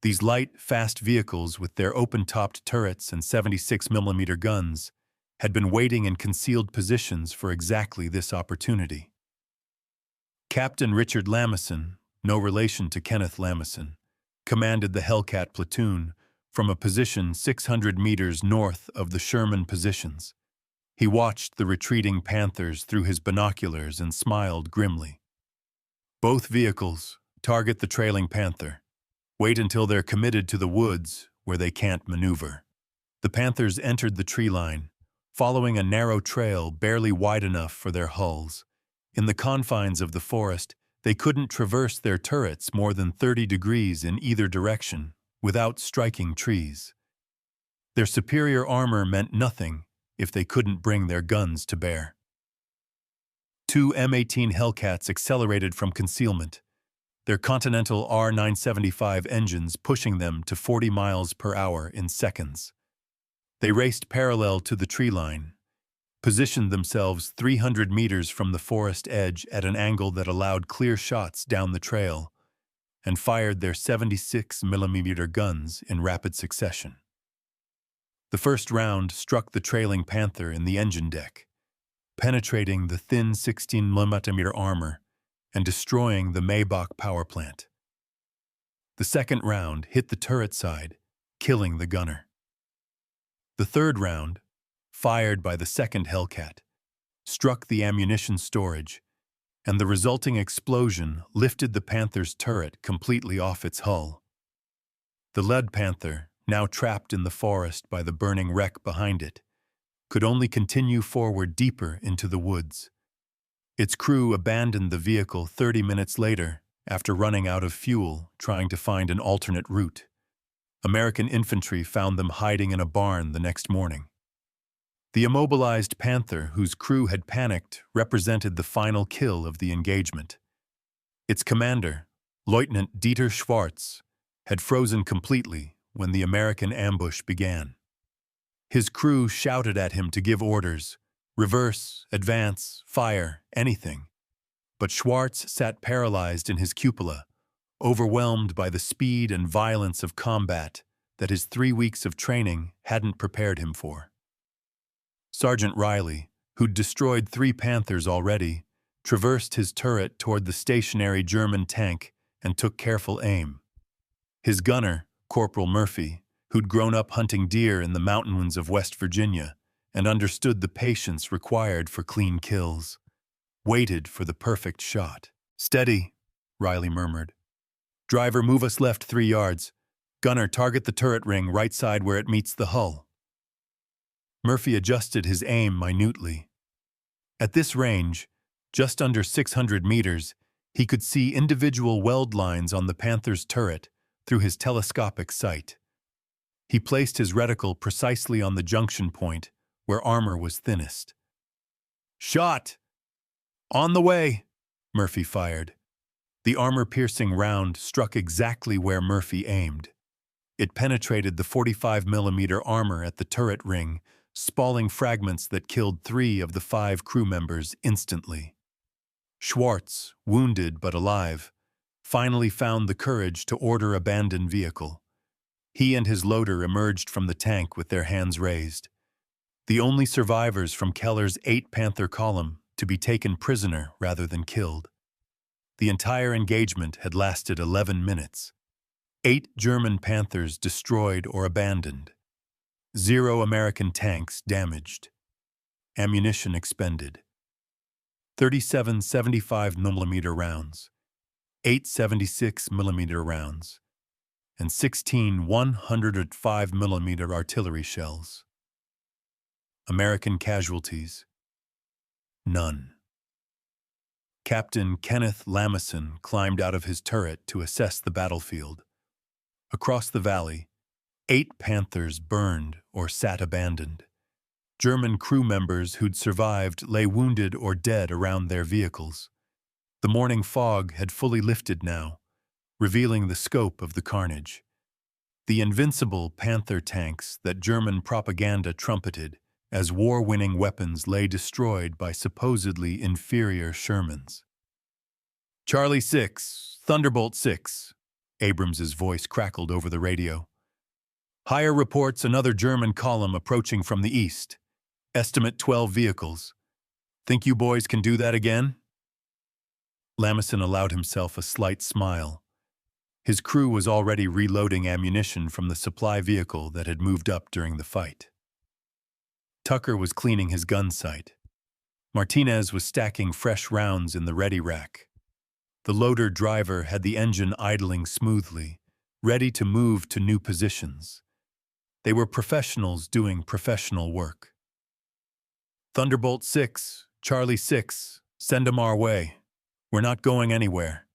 These light, fast vehicles with their open-topped turrets and 76mm guns had been waiting in concealed positions for exactly this opportunity. Captain Richard Lameson, no relation to Kenneth Lameson, commanded the Hellcat platoon from a position 600 meters north of the Sherman positions. He watched the retreating Panthers through his binoculars and smiled grimly. "Both vehicles target the trailing Panther. Wait until they're committed to the woods where they can't maneuver." The Panthers entered the tree line, following a narrow trail barely wide enough for their hulls. In the confines of the forest, they couldn't traverse their turrets more than 30 degrees in either direction without striking trees. Their superior armor meant nothing if they couldn't bring their guns to bear. Two M18 Hellcats accelerated from concealment, their Continental R975 engines pushing them to 40 miles per hour in seconds. They raced parallel to the tree line, positioned themselves 300 meters from the forest edge at an angle that allowed clear shots down the trail, and fired their 76mm guns in rapid succession. The first round struck the trailing Panther in the engine deck, penetrating the thin 16mm armor and destroying the Maybach power plant. The second round hit the turret side, killing the gunner. The third round, fired by the second Hellcat, struck the ammunition storage, and the resulting explosion lifted the Panther's turret completely off its hull. The lead Panther, now trapped in the forest by the burning wreck behind it, could only continue forward deeper into the woods. Its crew abandoned the vehicle 30 minutes later after running out of fuel trying to find an alternate route. American infantry found them hiding in a barn the next morning. The immobilized Panther, whose crew had panicked, represented the final kill of the engagement. Its commander, Lieutenant Dieter Schwartz, had frozen completely when the American ambush began. His crew shouted at him to give orders, reverse, advance, fire, anything. But Schwartz sat paralyzed in his cupola, overwhelmed by the speed and violence of combat that his 3 weeks of training hadn't prepared him for. Sergeant Riley, who'd destroyed 3 Panthers already, traversed his turret toward the stationary German tank and took careful aim. His gunner, Corporal Murphy, who'd grown up hunting deer in the mountains of West Virginia and understood the patience required for clean kills, waited for the perfect shot. "Steady," Riley murmured. "Driver, move us left 3 yards. Gunner, target the turret ring right side where it meets the hull." Murphy adjusted his aim minutely. At this range, just under 600 meters, he could see individual weld lines on the Panther's turret through his telescopic sight. He placed his reticle precisely on the junction point where armor was thinnest. "Shot! On the way!" Murphy fired. The armor-piercing round struck exactly where Murphy aimed. It penetrated the 45mm armor at the turret ring, spalling fragments that killed 3 of the 5 crew members instantly. Schwartz, wounded but alive, finally found the courage to order abandoned vehicle. He and his loader emerged from the tank with their hands raised. The only survivors from Keller's 8 Panther column to be taken prisoner rather than killed. The entire engagement had lasted 11 minutes. 8 German Panthers destroyed or abandoned. 0 American tanks damaged. Ammunition expended. 37 75mm rounds, 8 76mm rounds, and 16 105mm artillery shells. American casualties? None. Captain Kenneth Lamison climbed out of his turret to assess the battlefield. Across the valley, 8 Panthers burned or sat abandoned. German crew members who'd survived lay wounded or dead around their vehicles. The morning fog had fully lifted now, revealing the scope of the carnage. The invincible Panther tanks that German propaganda trumpeted as war-winning weapons lay destroyed by supposedly inferior Shermans. "Charlie 6, Thunderbolt 6, Abrams's voice crackled over the radio. "Higher reports another German column approaching from the east. Estimate 12 vehicles. Think you boys can do that again?" Lamison allowed himself a slight smile. His crew was already reloading ammunition from the supply vehicle that had moved up during the fight. Tucker was cleaning his gun sight. Martinez was stacking fresh rounds in the ready rack. The loader driver had the engine idling smoothly, ready to move to new positions. They were professionals doing professional work. "Thunderbolt 6, Charlie 6, send 'em our way. We're not going anywhere."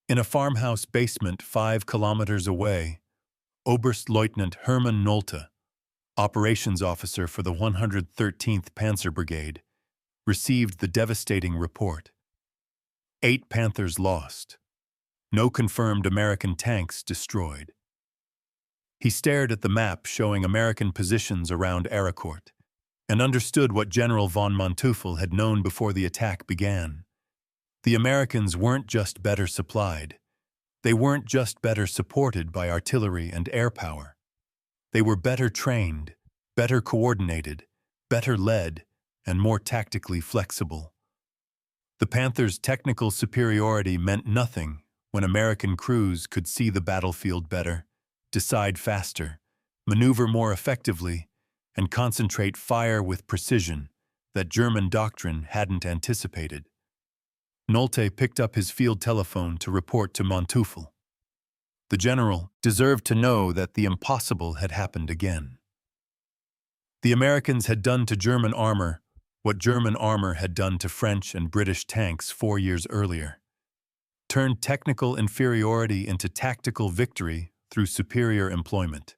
In a farmhouse basement 5 kilometers away, Oberstleutnant Hermann Nolte, operations officer for the 113th Panzer Brigade, received the devastating report. 8 Panthers lost. No confirmed American tanks destroyed. He stared at the map showing American positions around Arracourt and understood what General von Manteuffel had known before the attack began. The Americans weren't just better supplied. They weren't just better supported by artillery and air power. They were better trained, better coordinated, better led, and more tactically flexible. The Panthers' technical superiority meant nothing when American crews could see the battlefield better, decide faster, maneuver more effectively, and concentrate fire with precision that German doctrine hadn't anticipated. Nolte picked up his field telephone to report to Manteuffel. The general deserved to know that the impossible had happened again. The Americans had done to German armor what German armor had done to French and British tanks 4 years earlier. Turned technical inferiority into tactical victory through superior employment.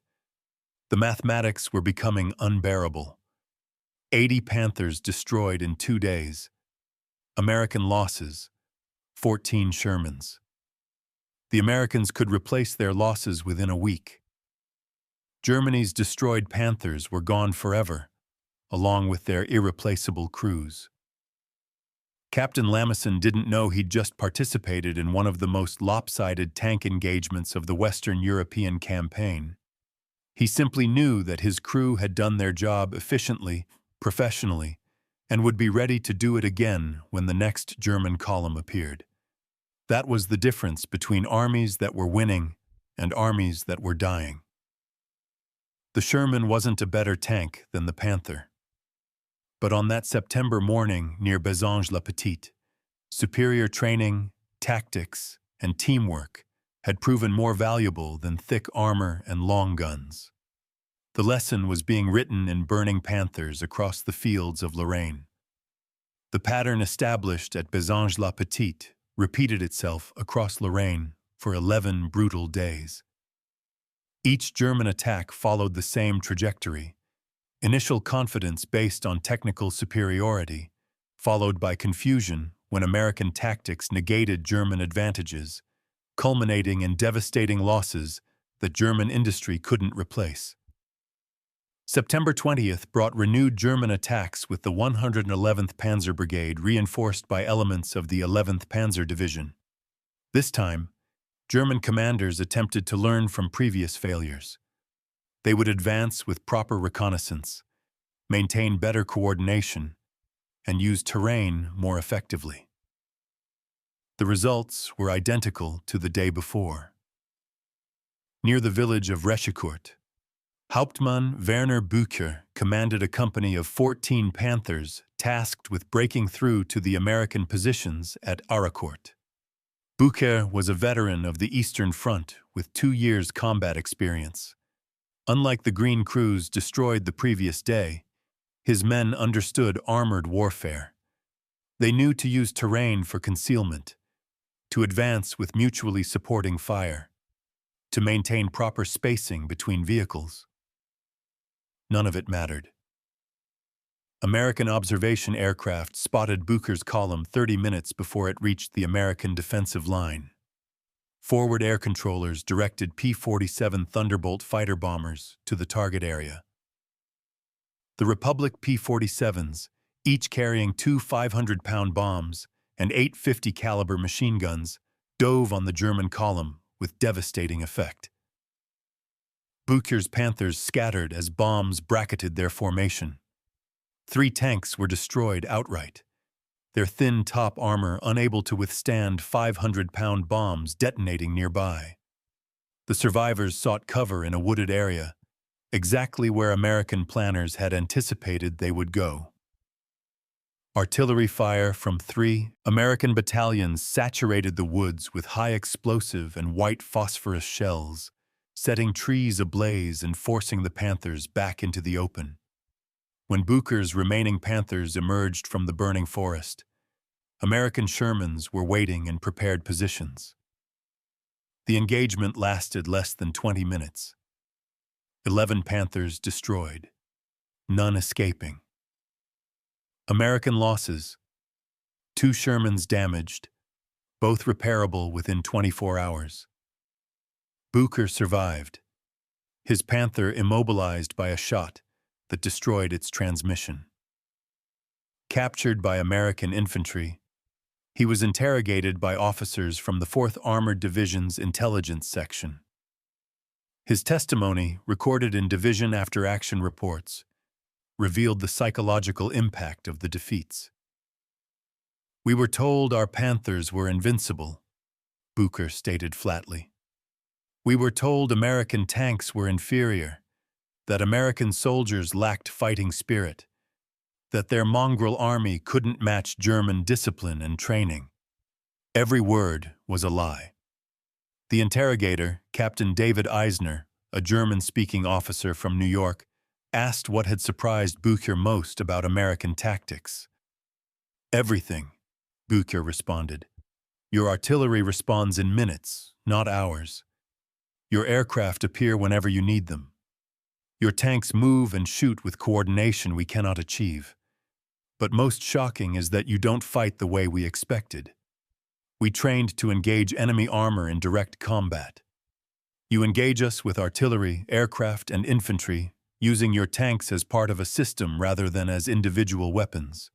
The mathematics were becoming unbearable. 80 Panthers destroyed in 2 days. American losses, 14 Shermans. The Americans could replace their losses within a week. Germany's destroyed Panthers were gone forever, along with their irreplaceable crews. Captain Lamison didn't know he'd just participated in one of the most lopsided tank engagements of the Western European campaign. He simply knew that his crew had done their job efficiently, professionally, and would be ready to do it again when the next German column appeared. That was the difference between armies that were winning and armies that were dying. The Sherman wasn't a better tank than the Panther. But on that September morning near Bazenges-la-Petite, superior training, tactics, and teamwork had proven more valuable than thick armor and long guns. The lesson was being written in burning Panthers across the fields of Lorraine. The pattern established at Bazenges-la-Petite repeated itself across Lorraine for 11 brutal days. Each German attack followed the same trajectory: initial confidence based on technical superiority, followed by confusion when American tactics negated German advantages, culminating in devastating losses that German industry couldn't replace. September 20th brought renewed German attacks with the 111th Panzer Brigade reinforced by elements of the 11th Panzer Division. This time, German commanders attempted to learn from previous failures. They would advance with proper reconnaissance, maintain better coordination, and use terrain more effectively. The results were identical to the day before. Near the village of Arracourt, Hauptmann Werner Bücher commanded a company of 14 Panthers tasked with breaking through to the American positions at Arracourt. Bücher was a veteran of the Eastern Front with 2 years combat experience. Unlike the Green crews destroyed the previous day, his men understood armored warfare. They knew to use terrain for concealment, to advance with mutually supporting fire, to maintain proper spacing between vehicles. None of it mattered. American observation aircraft spotted Bücher's column 30 minutes before it reached the American defensive line. Forward air controllers directed P-47 Thunderbolt fighter bombers to the target area. The Republic P-47s, each carrying 2 500-pound bombs and 8 50 caliber machine guns, dove on the German column with devastating effect. Bücher's Panthers scattered as bombs bracketed their formation. 3 tanks were destroyed outright, their thin top armor unable to withstand 500-pound bombs detonating nearby. The survivors sought cover in a wooded area, exactly where American planners had anticipated they would go. Artillery fire from 3 American battalions saturated the woods with high explosive and white phosphorus shells, setting trees ablaze and forcing the Panthers back into the open. When Bücher's remaining Panthers emerged from the burning forest, American Shermans were waiting in prepared positions. The engagement lasted less than 20 minutes. 11 Panthers destroyed, none escaping. American losses: 2 Shermans damaged, both repairable within 24 hours. Bucher survived, his Panther immobilized by a shot that destroyed its transmission. Captured by American infantry, he was interrogated by officers from the 4th Armored Division's intelligence section. His testimony, recorded in division after action reports, revealed the psychological impact of the defeats. "We were told our Panthers were invincible," Bucher stated flatly. "We were told American tanks were inferior, that American soldiers lacked fighting spirit, that their mongrel army couldn't match German discipline and training." Every word was a lie. The interrogator, Captain David Eisner, a German-speaking officer from New York, asked what had surprised Bucher most about American tactics. "Everything," Bucher responded. "Your artillery responds in minutes, not hours. Your aircraft appear whenever you need them. Your tanks move and shoot with coordination we cannot achieve. But most shocking is that you don't fight the way we expected. We trained to engage enemy armor in direct combat. You engage us with artillery, aircraft, and infantry, using your tanks as part of a system rather than as individual weapons.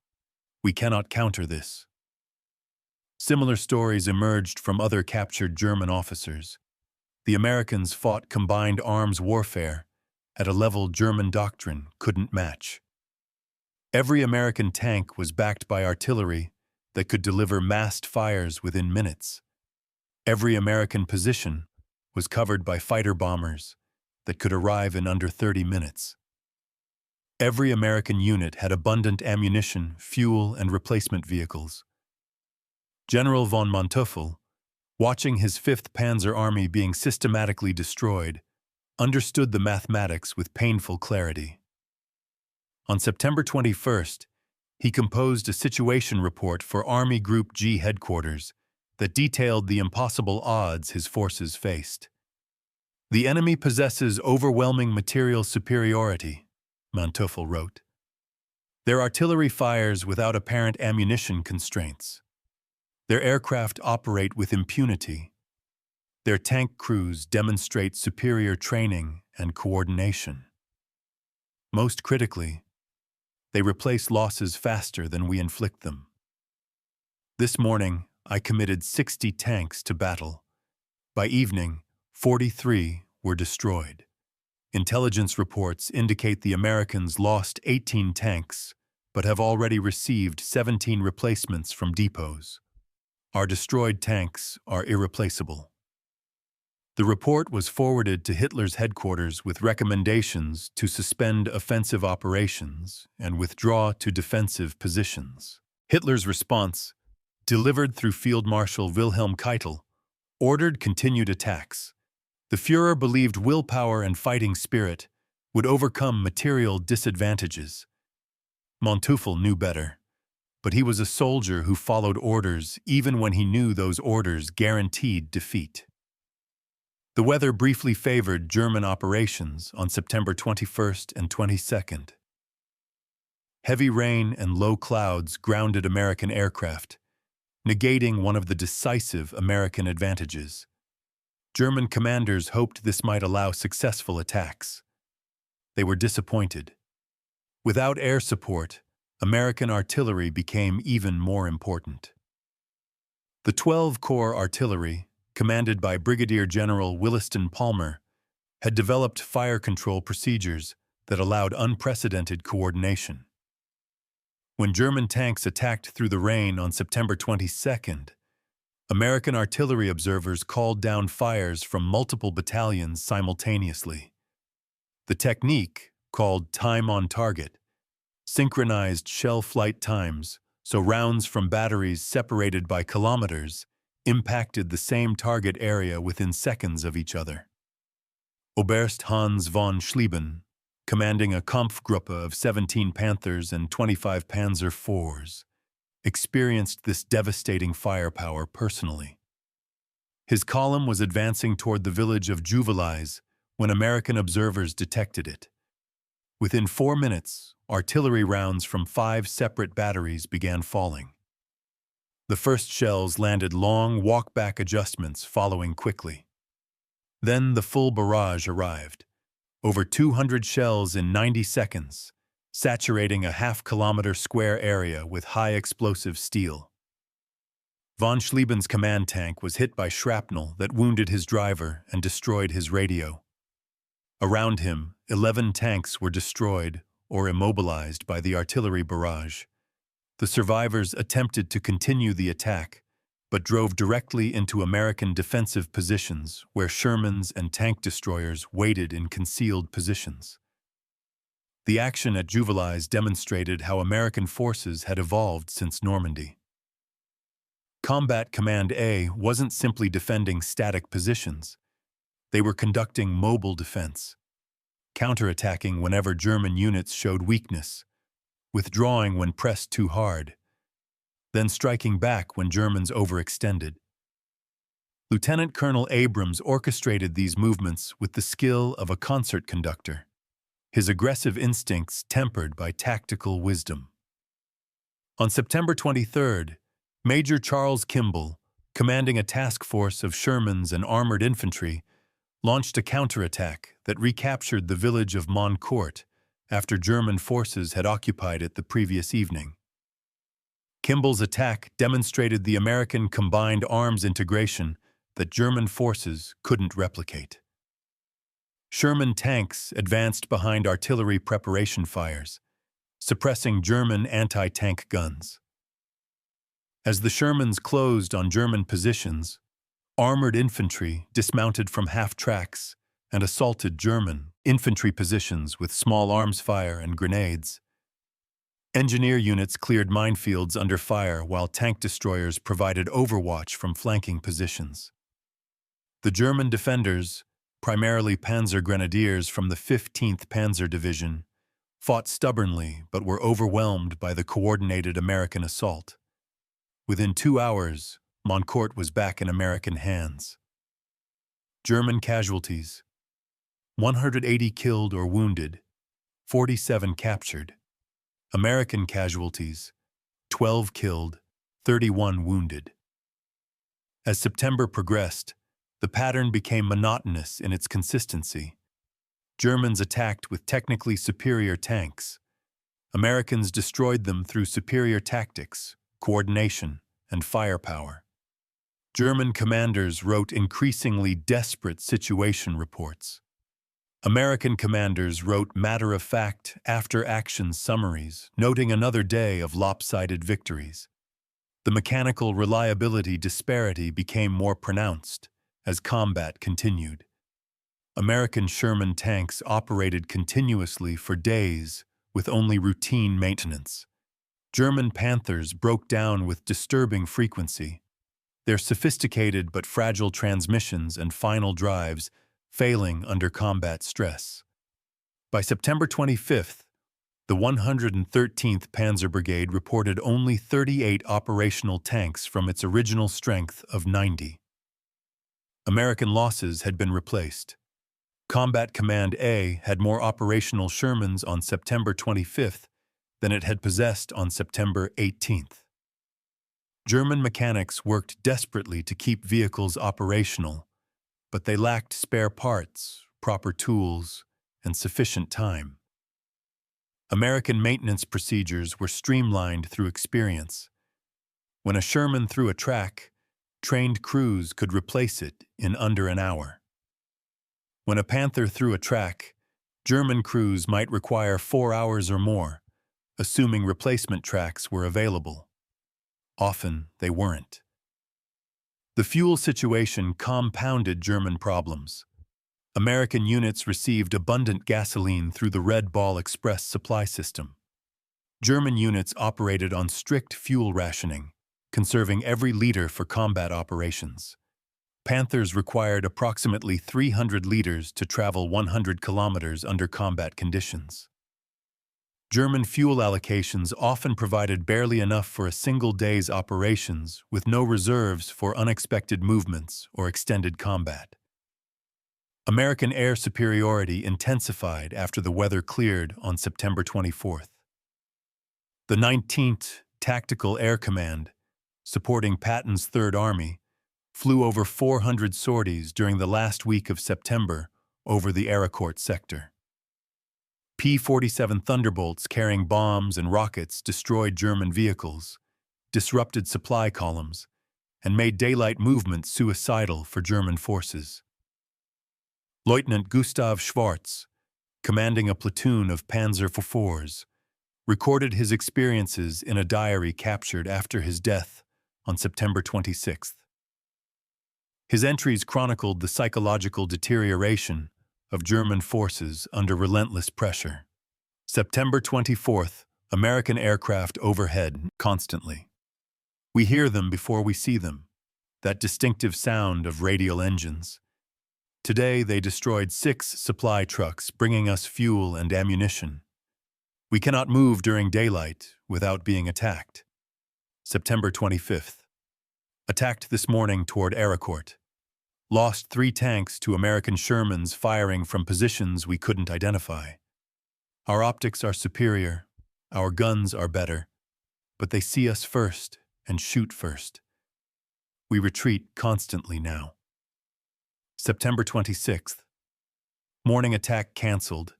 We cannot counter this." Similar stories emerged from other captured German officers. The Americans fought combined arms warfare at a level German doctrine couldn't match. Every American tank was backed by artillery that could deliver massed fires within minutes. Every American position was covered by fighter bombers that could arrive in under 30 minutes. Every American unit had abundant ammunition, fuel, and replacement vehicles. General von Manteuffel, watching his 5th Panzer Army being systematically destroyed, understood the mathematics with painful clarity. On September 21st, he composed a situation report for Army Group G headquarters that detailed the impossible odds his forces faced. "The enemy possesses overwhelming material superiority," Manteuffel wrote. "Their artillery fires without apparent ammunition constraints. Their aircraft operate with impunity. Their tank crews demonstrate superior training and coordination. Most critically, they replace losses faster than we inflict them. This morning, I committed 60 tanks to battle. By evening, 43 were destroyed. Intelligence reports indicate the Americans lost 18 tanks, but have already received 17 replacements from depots. Our destroyed tanks are irreplaceable." The report was forwarded to Hitler's headquarters with recommendations to suspend offensive operations and withdraw to defensive positions. Hitler's response, delivered through Field Marshal Wilhelm Keitel, ordered continued attacks. The Führer believed willpower and fighting spirit would overcome material disadvantages. Manteuffel knew better, but he was a soldier who followed orders even when he knew those orders guaranteed defeat. The weather briefly favored German operations on September 21st and 22nd. Heavy rain and low clouds grounded American aircraft, negating one of the decisive American advantages. German commanders hoped this might allow successful attacks. They were disappointed. Without air support, American artillery became even more important. The 12 Corps Artillery, commanded by Brigadier General Williston Palmer, had developed fire control procedures that allowed unprecedented coordination. When German tanks attacked through the rain on September 22nd, American artillery observers called down fires from multiple battalions simultaneously. The technique, called time on target, synchronized shell flight times so rounds from batteries separated by kilometers impacted the same target area within seconds of each other. Oberst Hans von Schlieben, commanding a Kampfgruppe of 17 Panthers and 25 Panzer IVs, experienced this devastating firepower personally. His column was advancing toward the village of Juvilais when American observers detected it. Within 4 minutes, artillery rounds from 5 separate batteries began falling. The first shells landed long walk-back adjustments following quickly. Then the full barrage arrived. Over 200 shells in 90 seconds, saturating a half-kilometer square area with high-explosive steel. Von Schlieben's command tank was hit by shrapnel that wounded his driver and destroyed his radio. Around him, 11 tanks were destroyed or immobilized by the artillery barrage. The survivors attempted to continue the attack, but drove directly into American defensive positions where Shermans and tank destroyers waited in concealed positions. The action at WWII demonstrated how American forces had evolved since Normandy. Combat Command A wasn't simply defending static positions. They were conducting mobile defense, counterattacking whenever German units showed weakness, withdrawing when pressed too hard, then striking back when Germans overextended. Lieutenant Colonel Abrams orchestrated these movements with the skill of a concert conductor, his aggressive instincts tempered by tactical wisdom. On September 23rd, Major Charles Kimball, commanding a task force of Shermans and armored infantry, launched a counterattack that recaptured the village of Arracourt after German forces had occupied it the previous evening. Kimball's attack demonstrated the American combined arms integration that German forces couldn't replicate. Sherman tanks advanced behind artillery preparation fires, suppressing German anti-tank guns. As the Shermans closed on German positions, armored infantry dismounted from half-tracks and assaulted German infantry positions with small arms fire and grenades. Engineer units cleared minefields under fire while tank destroyers provided overwatch from flanking positions. The German defenders, primarily Panzer grenadiers from the 15th Panzer Division, fought stubbornly but were overwhelmed by the coordinated American assault. Within 2 hours, Arracourt was back in American hands. German casualties: 180 killed or wounded, 47 captured. American casualties: 12 killed, 31 wounded. As September progressed, the pattern became monotonous in its consistency. Germans attacked with technically superior tanks. Americans destroyed them through superior tactics, coordination, and firepower. German commanders wrote increasingly desperate situation reports. American commanders wrote matter-of-fact after-action summaries, noting another day of lopsided victories. The mechanical reliability disparity became more pronounced as combat continued. American Sherman tanks operated continuously for days with only routine maintenance. German Panthers broke down with disturbing frequency, their sophisticated but fragile transmissions and final drives failing under combat stress. By September 25th, the 113th Panzer Brigade reported only 38 operational tanks from its original strength of 90. American losses had been replaced. Combat Command A had more operational Shermans on September 25th than it had possessed on September 18th. German mechanics worked desperately to keep vehicles operational, but they lacked spare parts, proper tools, and sufficient time. American maintenance procedures were streamlined through experience. When a Sherman threw a track, trained crews could replace it in under an hour. When a Panther threw a track, German crews might require 4 hours or more, assuming replacement tracks were available. Often they weren't. The fuel situation compounded German problems. American units received abundant gasoline through the Red Ball Express supply system. German units operated on strict fuel rationing, conserving every liter for combat operations. Panthers required approximately 300 liters to travel 100 kilometers under combat conditions. German fuel allocations often provided barely enough for a single day's operations, with no reserves for unexpected movements or extended combat. American air superiority intensified after the weather cleared on September 24th. The 19th Tactical Air Command, supporting Patton's Third Army, flew over 400 sorties during the last week of September over the Arracourt sector. P-47 Thunderbolts carrying bombs and rockets destroyed German vehicles, disrupted supply columns, and made daylight movement suicidal for German forces. Lieutenant Gustav Schwarz, commanding a platoon of Panzer IVs, recorded his experiences in a diary captured after his death on September 26th. His entries chronicled the psychological deterioration of German forces under relentless pressure. September 24th, American aircraft overhead constantly. We hear them before we see them, that distinctive sound of radial engines. Today, they destroyed 6 supply trucks, bringing us fuel and ammunition. We cannot move during daylight without being attacked. September 25th. Attacked this morning toward Arracourt. Lost 3 tanks to American Shermans firing from positions we couldn't identify. Our optics are superior, our guns are better, but they see us first and shoot first. We retreat constantly now. September 26th. Morning attack canceled.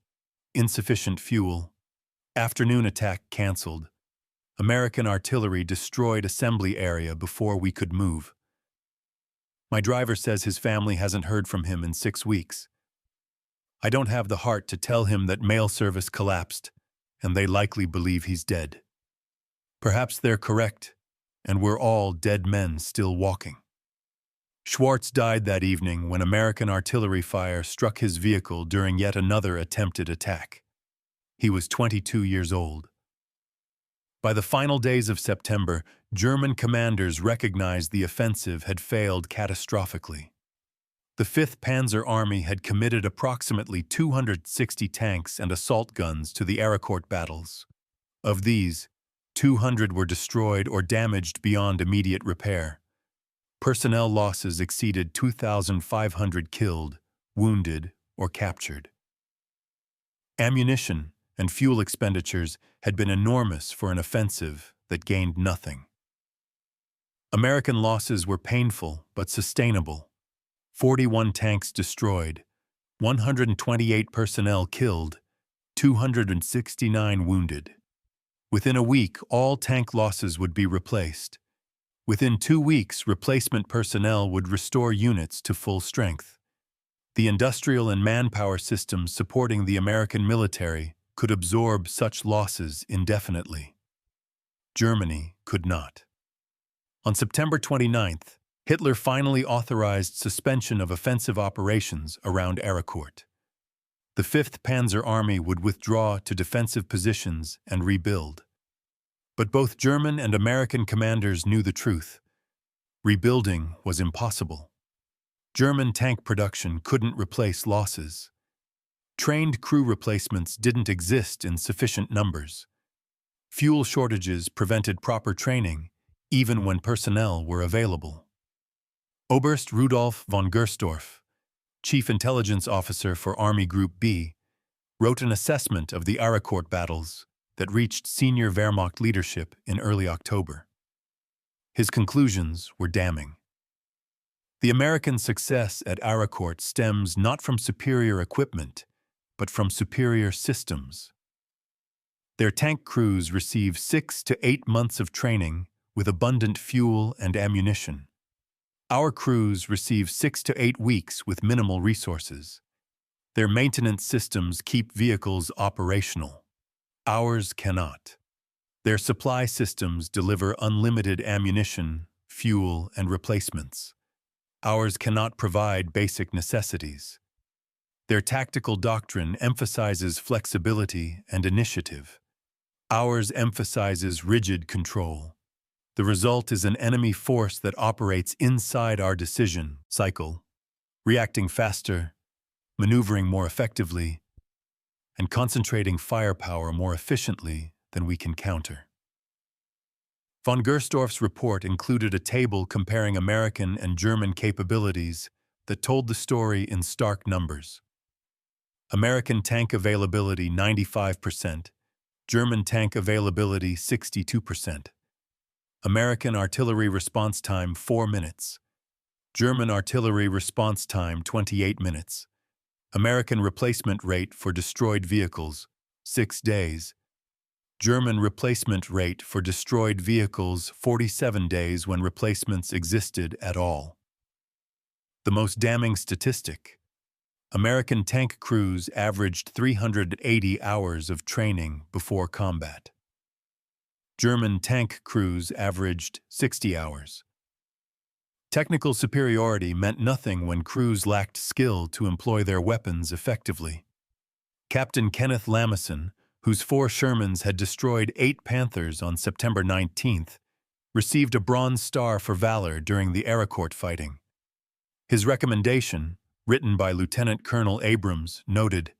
Insufficient fuel. Afternoon attack canceled. American artillery destroyed assembly area before we could move. My driver says his family hasn't heard from him in 6 weeks. I don't have the heart to tell him that mail service collapsed, and they likely believe he's dead. Perhaps they're correct, and we're all dead men still walking. Schwarz died that evening when American artillery fire struck his vehicle during yet another attempted attack. He was 22 years old. By the final days of September, German commanders recognized the offensive had failed catastrophically. The 5th Panzer Army had committed approximately 260 tanks and assault guns to the Arracourt battles. Of these, 200 were destroyed or damaged beyond immediate repair. Personnel losses exceeded 2,500 killed, wounded, or captured. Ammunition and fuel expenditures had been enormous for an offensive that gained nothing. American losses were painful but sustainable. 41 tanks destroyed, 128 personnel killed, 269 wounded. Within a week, all tank losses would be replaced. Within 2 weeks, replacement personnel would restore units to full strength. The industrial and manpower systems supporting the American military could absorb such losses indefinitely. Germany could not. On September 29th, Hitler finally authorized suspension of offensive operations around Arracourt. The 5th Panzer Army would withdraw to defensive positions and rebuild. But both German and American commanders knew the truth. Rebuilding was impossible. German tank production couldn't replace losses. Trained crew replacements didn't exist in sufficient numbers. Fuel shortages prevented proper training, even when personnel were available. Oberst Rudolf von Gersdorf, Chief Intelligence Officer for Army Group B, wrote an assessment of the Arracourt battles that reached senior Wehrmacht leadership in early October. His conclusions were damning. The American success at Arracourt stems not from superior equipment, but from superior systems. Their tank crews receive 6 to 8 months of training with abundant fuel and ammunition. Our crews receive 6 to 8 weeks with minimal resources. Their maintenance systems keep vehicles operational. Ours cannot. Their supply systems deliver unlimited ammunition, fuel, and replacements. Ours cannot provide basic necessities. Their tactical doctrine emphasizes flexibility and initiative. Ours emphasizes rigid control. The result is an enemy force that operates inside our decision cycle, reacting faster, maneuvering more effectively, and concentrating firepower more efficiently than we can counter. Von Gersdorf's report included a table comparing American and German capabilities that told the story in stark numbers. American tank availability 95%, German tank availability 62%. American artillery response time 4 minutes. German artillery response time 28 minutes. American replacement rate for destroyed vehicles 6 days. German replacement rate for destroyed vehicles 47 days when replacements existed at all. The most damning statistic: American tank crews averaged 380 hours of training before combat. German tank crews averaged 60 hours. Technical superiority meant nothing when crews lacked skill to employ their weapons effectively. Captain Kenneth Lamison, whose 4 Shermans had destroyed 8 Panthers on September 19th, received a Bronze Star for valor during the Arracourt fighting. His recommendation, written by Lieutenant Colonel Abrams, noted,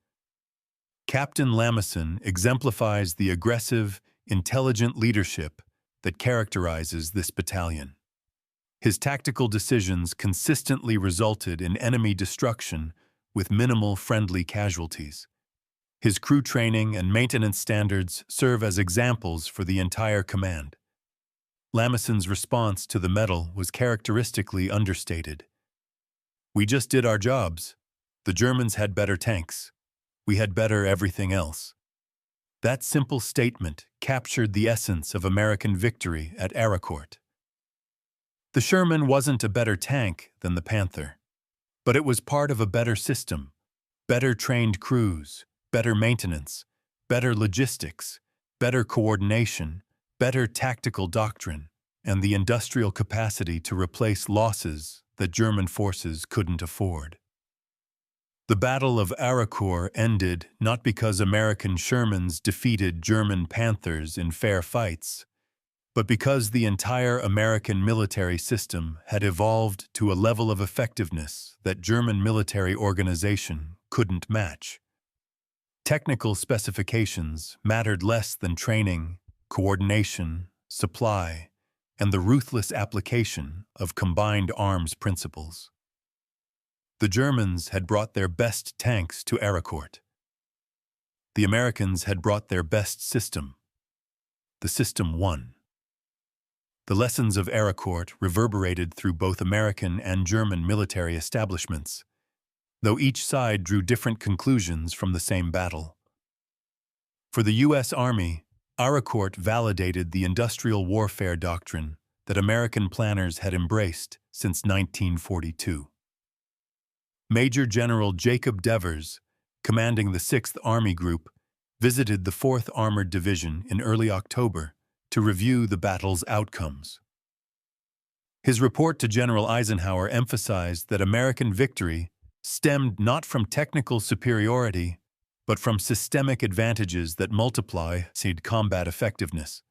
"Captain Lamison exemplifies the aggressive, intelligent leadership that characterizes this battalion. His tactical decisions consistently resulted in enemy destruction with minimal friendly casualties. His crew training and maintenance standards serve as examples for the entire command." Lamison's response to the medal was characteristically understated. "We just did our jobs. The Germans had better tanks. We had better everything else." That simple statement captured the essence of American victory at Arracourt. The Sherman wasn't a better tank than the Panther, but it was part of a better system, better trained crews, better maintenance, better logistics, better coordination, better tactical doctrine, and the industrial capacity to replace losses that German forces couldn't afford. The Battle of Arracourt ended not because American Shermans defeated German Panthers in fair fights, but because the entire American military system had evolved to a level of effectiveness that German military organization couldn't match. Technical specifications mattered less than training, coordination, supply, and the ruthless application of combined arms principles. The Germans had brought their best tanks to Arracourt. The Americans had brought their best system. The system won. The lessons of Arracourt reverberated through both American and German military establishments, though each side drew different conclusions from the same battle. For the U.S. Army, Arracourt validated the industrial warfare doctrine that American planners had embraced since 1942. Major General Jacob Devers, commanding the 6th Army Group, visited the 4th Armored Division in early October to review the battle's outcomes. His report to General Eisenhower emphasized that American victory stemmed not from technical superiority, but from systemic advantages that multiply combat effectiveness.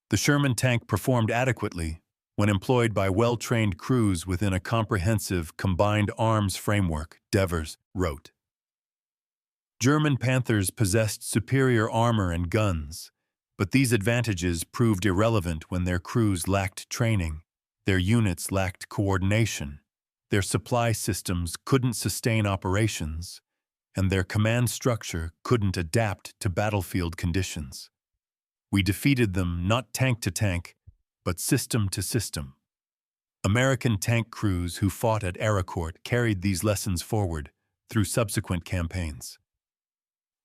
The Sherman tank performed adequately when employed by well-trained crews within a comprehensive combined arms framework, Devers wrote. German Panthers possessed superior armor and guns, but these advantages proved irrelevant when their crews lacked training, their units lacked coordination, their supply systems couldn't sustain operations, and their command structure couldn't adapt to battlefield conditions. We defeated them not tank to tank, but system to system. American tank crews who fought at Arracourt carried these lessons forward through subsequent campaigns.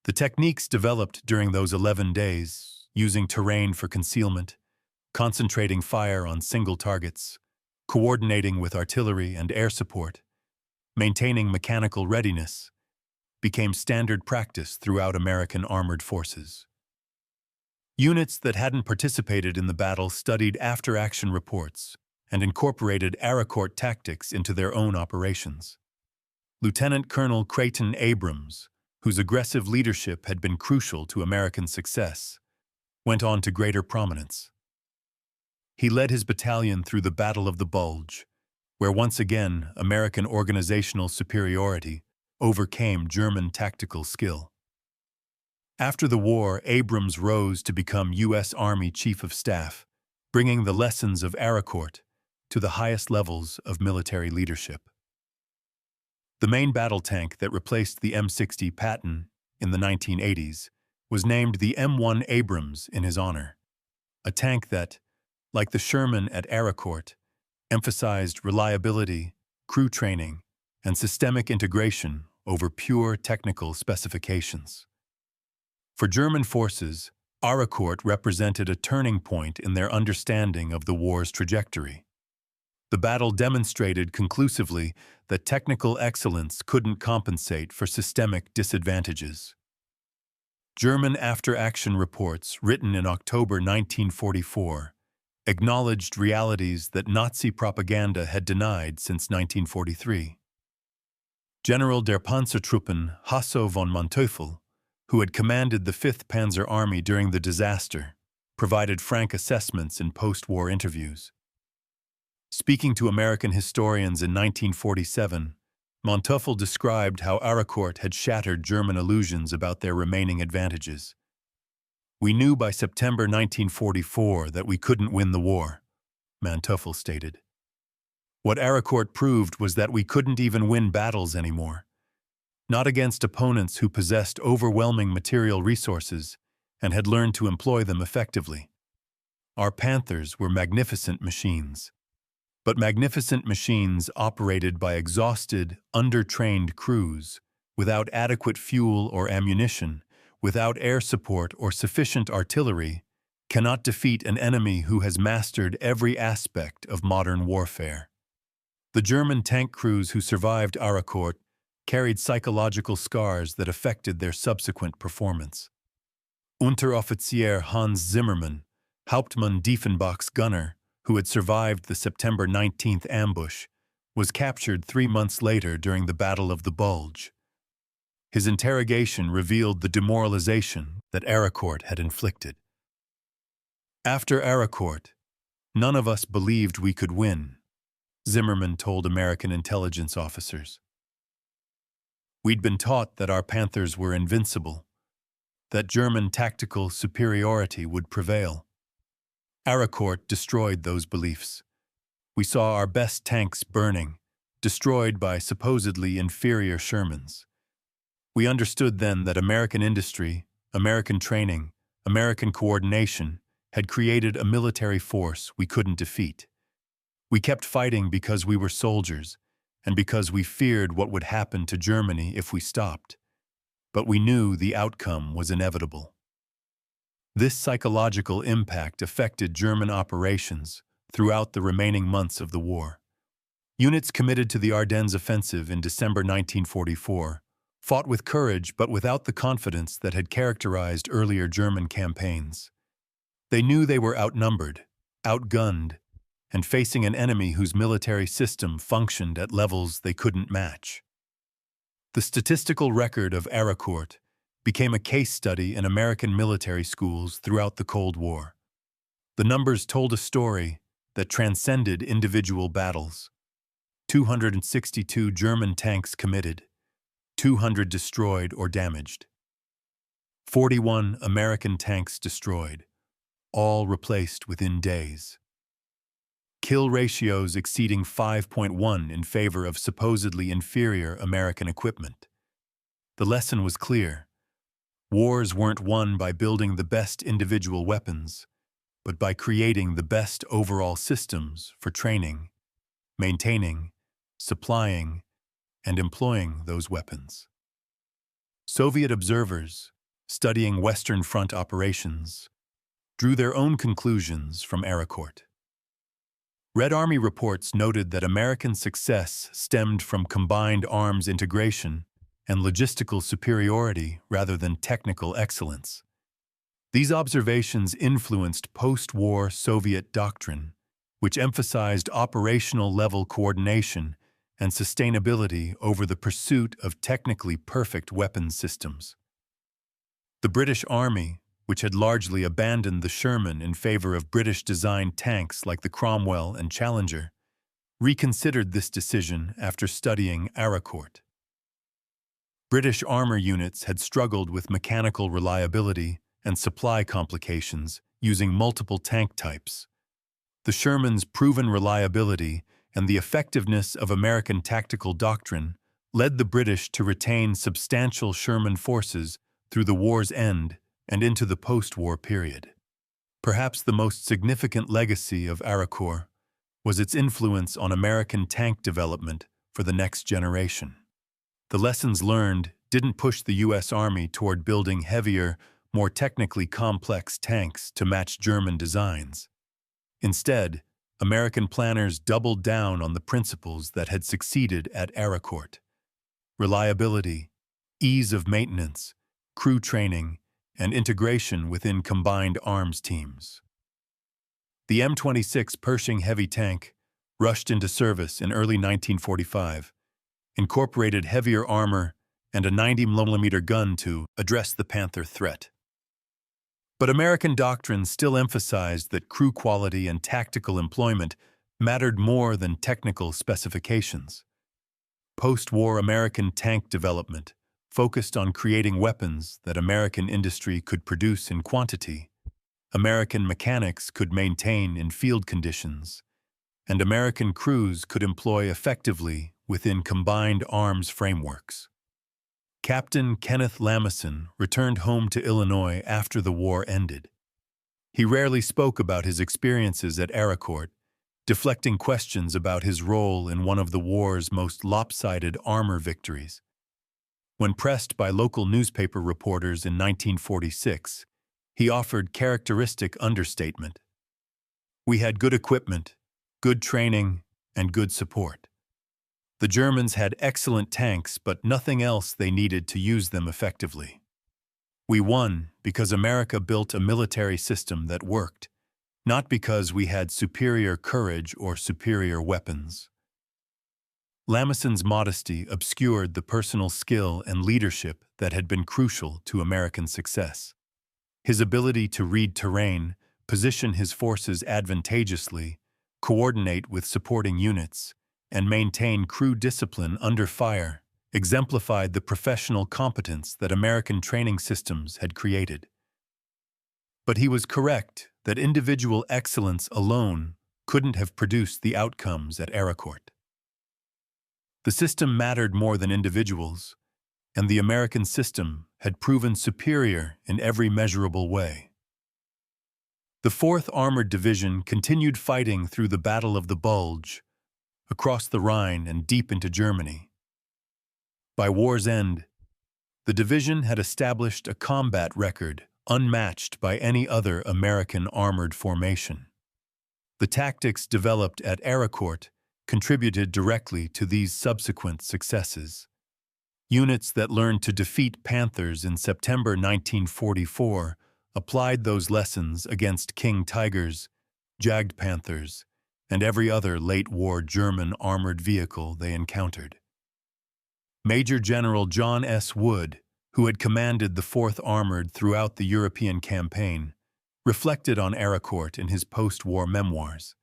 The techniques developed during those 11 days, using terrain for concealment, concentrating fire on single targets, coordinating with artillery and air support, maintaining mechanical readiness, became standard practice throughout American armored forces. Units that hadn't participated in the battle studied after-action reports and incorporated Arracourt tactics into their own operations. Lieutenant Colonel Creighton Abrams, whose aggressive leadership had been crucial to American success, went on to greater prominence. He led his battalion through the Battle of the Bulge, where once again American organizational superiority overcame German tactical skill. After the war, Abrams rose to become U.S. Army Chief of Staff, bringing the lessons of Arracourt to the highest levels of military leadership. The main battle tank that replaced the M60 Patton in the 1980s was named the M1 Abrams in his honor, a tank that, like the Sherman at Arracourt, emphasized reliability, crew training, and systemic integration over pure technical specifications. For German forces, Arracourt represented a turning point in their understanding of the war's trajectory. The battle demonstrated conclusively that technical excellence couldn't compensate for systemic disadvantages. German after-action reports written in October 1944 acknowledged realities that Nazi propaganda had denied since 1943. General der Panzertruppen Hasso von Manteuffel, who had commanded the 5th Panzer Army during the disaster, provided frank assessments in post-war interviews. Speaking to American historians in 1947, Manteuffel described how Arracourt had shattered German illusions about their remaining advantages. "We knew by September 1944 that we couldn't win the war," Manteuffel stated. "What Arracourt proved was that we couldn't even win battles anymore. Not against opponents who possessed overwhelming material resources and had learned to employ them effectively. Our Panthers were magnificent machines. But magnificent machines operated by exhausted, under-trained crews, without adequate fuel or ammunition, without air support or sufficient artillery, cannot defeat an enemy who has mastered every aspect of modern warfare." The German tank crews who survived Arracourt carried psychological scars that affected their subsequent performance. Unteroffizier Hans Zimmermann, Hauptmann Diefenbach's gunner, who had survived the September 19th ambush, was captured 3 months later during the Battle of the Bulge. His interrogation revealed the demoralization that Arracourt had inflicted. "After Arracourt, none of us believed we could win," Zimmerman told American intelligence officers. "We'd been taught that our Panthers were invincible, that German tactical superiority would prevail. Arracourt destroyed those beliefs. We saw our best tanks burning, destroyed by supposedly inferior Shermans. We understood then that American industry, American training, American coordination had created a military force we couldn't defeat. We kept fighting because we were soldiers and because we feared what would happen to Germany if we stopped. But we knew the outcome was inevitable." This psychological impact affected German operations throughout the remaining months of the war. Units committed to the Ardennes offensive in December 1944 fought with courage but without the confidence that had characterized earlier German campaigns. They knew they were outnumbered, outgunned, and facing an enemy whose military system functioned at levels they couldn't match. The statistical record of Arracourt became a case study in American military schools throughout the Cold War. The numbers told a story that transcended individual battles. 262 German tanks committed, 200 destroyed or damaged. 41 American tanks destroyed, all replaced within days. Kill ratios exceeding 5.1 in favor of supposedly inferior American equipment. The lesson was clear. Wars weren't won by building the best individual weapons, but by creating the best overall systems for training, maintaining, supplying, and employing those weapons. Soviet observers, studying Western Front operations, drew their own conclusions from Arracourt. Red Army reports noted that American success stemmed from combined arms integration and logistical superiority rather than technical excellence. These observations influenced post-war Soviet doctrine, which emphasized operational-level coordination and sustainability over the pursuit of technically perfect weapons systems. The British Army, which had largely abandoned the Sherman in favor of British-designed tanks like the Cromwell and Challenger, reconsidered this decision after studying Arracourt. British armor units had struggled with mechanical reliability and supply complications using multiple tank types. The Sherman's proven reliability and the effectiveness of American tactical doctrine led the British to retain substantial Sherman forces through the war's end and into the post-war period. Perhaps the most significant legacy of Arracourt was its influence on American tank development for the next generation. The lessons learned didn't push the U.S. Army toward building heavier, more technically complex tanks to match German designs. Instead, American planners doubled down on the principles that had succeeded at Arracourt: reliability, ease of maintenance, crew training, and integration within combined arms teams. The M26 Pershing heavy tank, rushed into service in early 1945, incorporated heavier armor and a 90mm gun to address the Panther threat. But American doctrine still emphasized that crew quality and tactical employment mattered more than technical specifications. Post-war American tank development focused on creating weapons that American industry could produce in quantity, American mechanics could maintain in field conditions, and American crews could employ effectively within combined arms frameworks. Captain Kenneth Lamison returned home to Illinois after the war ended. He rarely spoke about his experiences at Arracourt, deflecting questions about his role in one of the war's most lopsided armor victories. When pressed by local newspaper reporters in 1946, he offered characteristic understatement. "We had good equipment, good training, and good support. The Germans had excellent tanks, but nothing else they needed to use them effectively. We won because America built a military system that worked, not because we had superior courage or superior weapons." Lamison's modesty obscured the personal skill and leadership that had been crucial to American success. His ability to read terrain, position his forces advantageously, coordinate with supporting units, and maintain crew discipline under fire exemplified the professional competence that American training systems had created. But he was correct that individual excellence alone couldn't have produced the outcomes at Arracourt. The system mattered more than individuals, and the American system had proven superior in every measurable way. The 4th Armored Division continued fighting through the Battle of the Bulge, across the Rhine and deep into Germany. By war's end, the division had established a combat record unmatched by any other American armored formation. The tactics developed at Arracourt contributed directly to these subsequent successes. Units that learned to defeat Panthers in September 1944 applied those lessons against King Tigers, Jagd Panthers, and every other late-war German armored vehicle they encountered. Major General John S. Wood, who had commanded the 4th Armored throughout the European campaign, reflected on Arracourt in his post-war memoirs.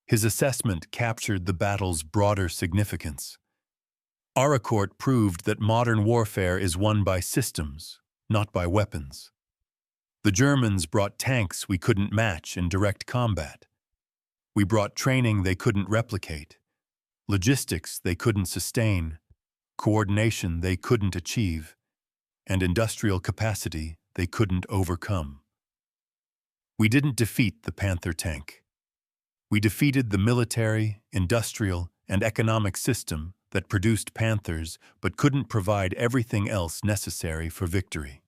His assessment captured the battle's broader significance. Arracourt proved that modern warfare is won by systems, not by weapons. The Germans brought tanks we couldn't match in direct combat. We brought training they couldn't replicate, logistics they couldn't sustain, coordination they couldn't achieve, and industrial capacity they couldn't overcome. We didn't defeat the Panther tank. We defeated the military, industrial, and economic system that produced Panthers but couldn't provide everything else necessary for victory.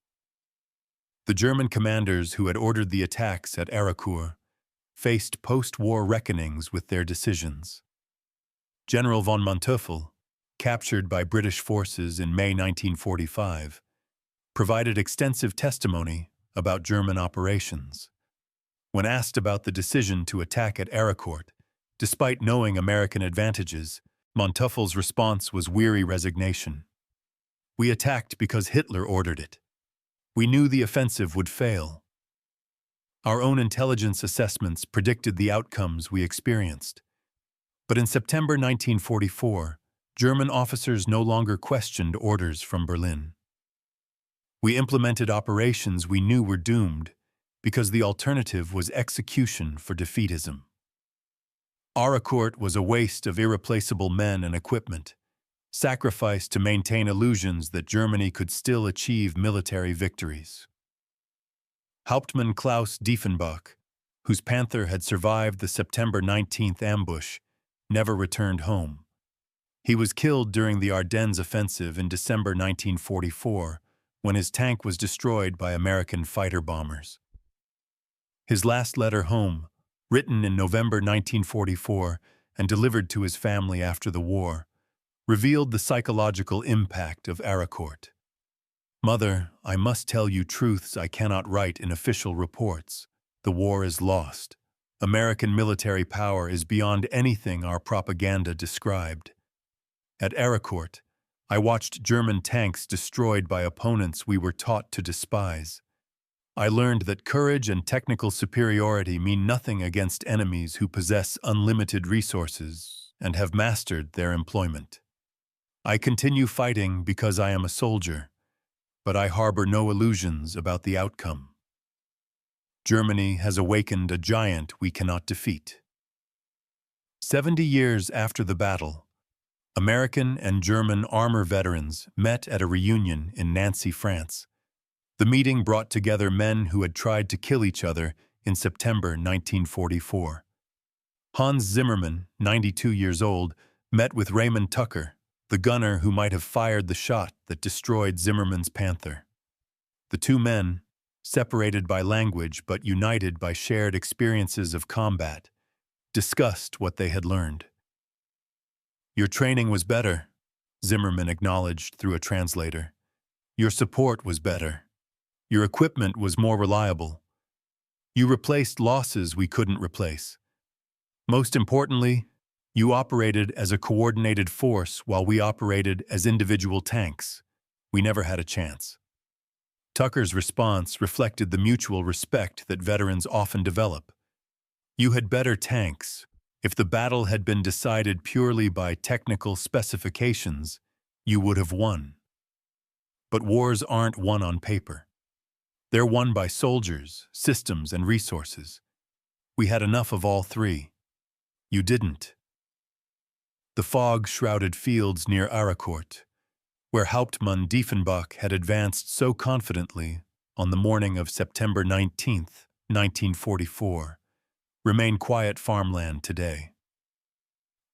The German commanders who had ordered the attacks at Arracourt faced post-war reckonings with their decisions. General von Manteuffel, captured by British forces in May 1945, provided extensive testimony about German operations. When asked about the decision to attack at Arracourt, despite knowing American advantages, Manteuffel's response was weary resignation. "We attacked because Hitler ordered it. We knew the offensive would fail. Our own intelligence assessments predicted the outcomes we experienced." But in September 1944, German officers no longer questioned orders from Berlin. "We implemented operations we knew were doomed because the alternative was execution for defeatism." Arracourt was a waste of irreplaceable men and equipment, sacrificed to maintain illusions that Germany could still achieve military victories. Hauptmann Klaus Diefenbach, whose Panther had survived the September 19th ambush, never returned home. He was killed during the Ardennes offensive in December 1944, when his tank was destroyed by American fighter bombers. His last letter home, written in November 1944 and delivered to his family after the war, revealed the psychological impact of Arracourt. "Mother, I must tell you truths I cannot write in official reports. The war is lost. American military power is beyond anything our propaganda described. At Arracourt, I watched German tanks destroyed by opponents we were taught to despise. I learned that courage and technical superiority mean nothing against enemies who possess unlimited resources and have mastered their employment. I continue fighting because I am a soldier, but I harbor no illusions about the outcome. Germany has awakened a giant we cannot defeat." 70 years after the battle, American and German armor veterans met at a reunion in Nancy, France. The meeting brought together men who had tried to kill each other in September 1944. Hans Zimmermann, 92 years old, met with Raymond Tucker, the gunner who might have fired the shot that destroyed Zimmermann's Panther. The two men, separated by language but united by shared experiences of combat, discussed what they had learned. "Your training was better," Zimmermann acknowledged through a translator. "Your support was better. Your equipment was more reliable. You replaced losses we couldn't replace. Most importantly, you operated as a coordinated force while we operated as individual tanks. We never had a chance." Tucker's response reflected the mutual respect that veterans often develop. "You had better tanks. If the battle had been decided purely by technical specifications, you would have won. But wars aren't won on paper. They're won by soldiers, systems, and resources. We had enough of all three. You didn't." The fog-shrouded fields near Arracourt, where Hauptmann Diefenbach had advanced so confidently on the morning of September 19, 1944, remain quiet farmland today.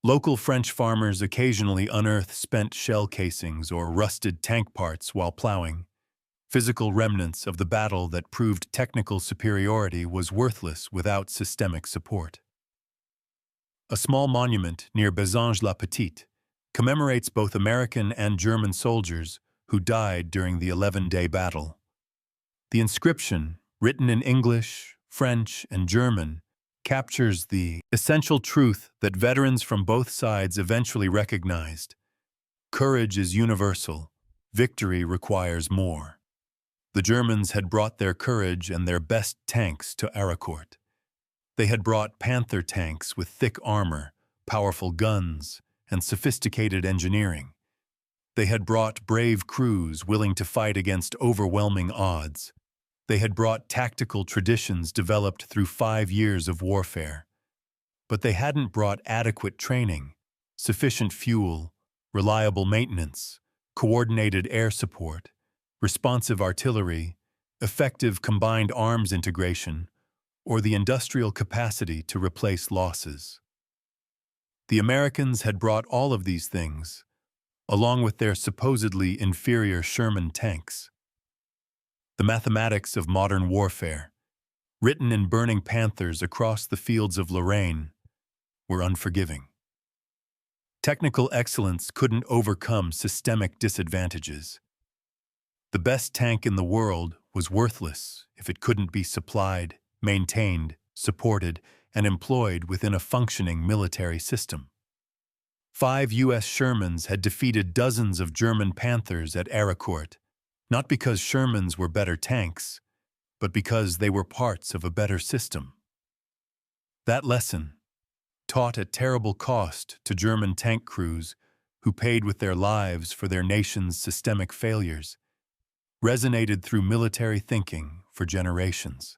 Local French farmers occasionally unearth spent shell casings or rusted tank parts while plowing, physical remnants of the battle that proved technical superiority was worthless without systemic support. A small monument near Bézange-la-Petite commemorates both American and German soldiers who died during the 11-day battle. The inscription, written in English, French, and German, captures the essential truth that veterans from both sides eventually recognized. Courage is universal. Victory requires more. The Germans had brought their courage and their best tanks to Arracourt. They had brought Panther tanks with thick armor, powerful guns, and sophisticated engineering. They had brought brave crews willing to fight against overwhelming odds. They had brought tactical traditions developed through 5 years of warfare. But they hadn't brought adequate training, sufficient fuel, reliable maintenance, coordinated air support, responsive artillery, effective combined arms integration, or the industrial capacity to replace losses. The Americans had brought all of these things, along with their supposedly inferior Sherman tanks. The mathematics of modern warfare, written in burning Panthers across the fields of Lorraine, were unforgiving. Technical excellence couldn't overcome systemic disadvantages. The best tank in the world was worthless if it couldn't be supplied, maintained, supported, and employed within a functioning military system. 5 U.S. Shermans had defeated dozens of German Panthers at Arracourt, not because Shermans were better tanks, but because they were parts of a better system. That lesson, taught at terrible cost to German tank crews who paid with their lives for their nation's systemic failures, resonated through military thinking for generations.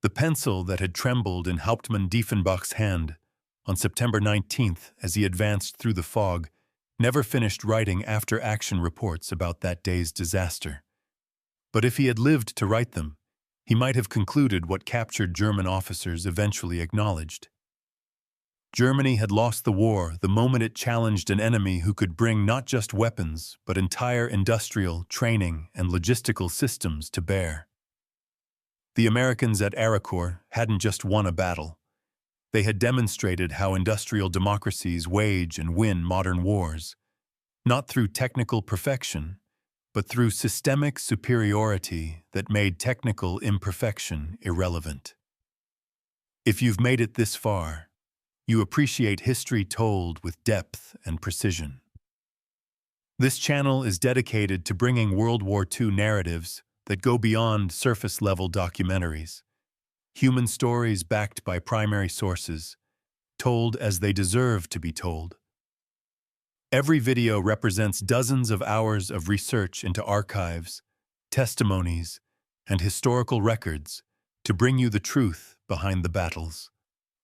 The pencil that had trembled in Hauptmann Diefenbach's hand on September 19th as he advanced through the fog never finished writing after-action reports about that day's disaster. But if he had lived to write them, he might have concluded what captured German officers eventually acknowledged. Germany had lost the war the moment it challenged an enemy who could bring not just weapons, but entire industrial, training, and logistical systems to bear. The Americans at Arracourt hadn't just won a battle. They had demonstrated how industrial democracies wage and win modern wars, not through technical perfection, but through systemic superiority that made technical imperfection irrelevant. If you've made it this far, you appreciate history told with depth and precision. This channel is dedicated to bringing World War II narratives that go beyond surface-level documentaries, human stories backed by primary sources, told as they deserve to be told. Every video represents dozens of hours of research into archives, testimonies, and historical records to bring you the truth behind the battles.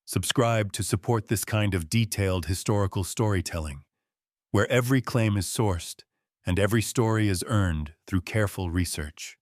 Subscribe to support this kind of detailed historical storytelling, where every claim is sourced and every story is earned through careful research.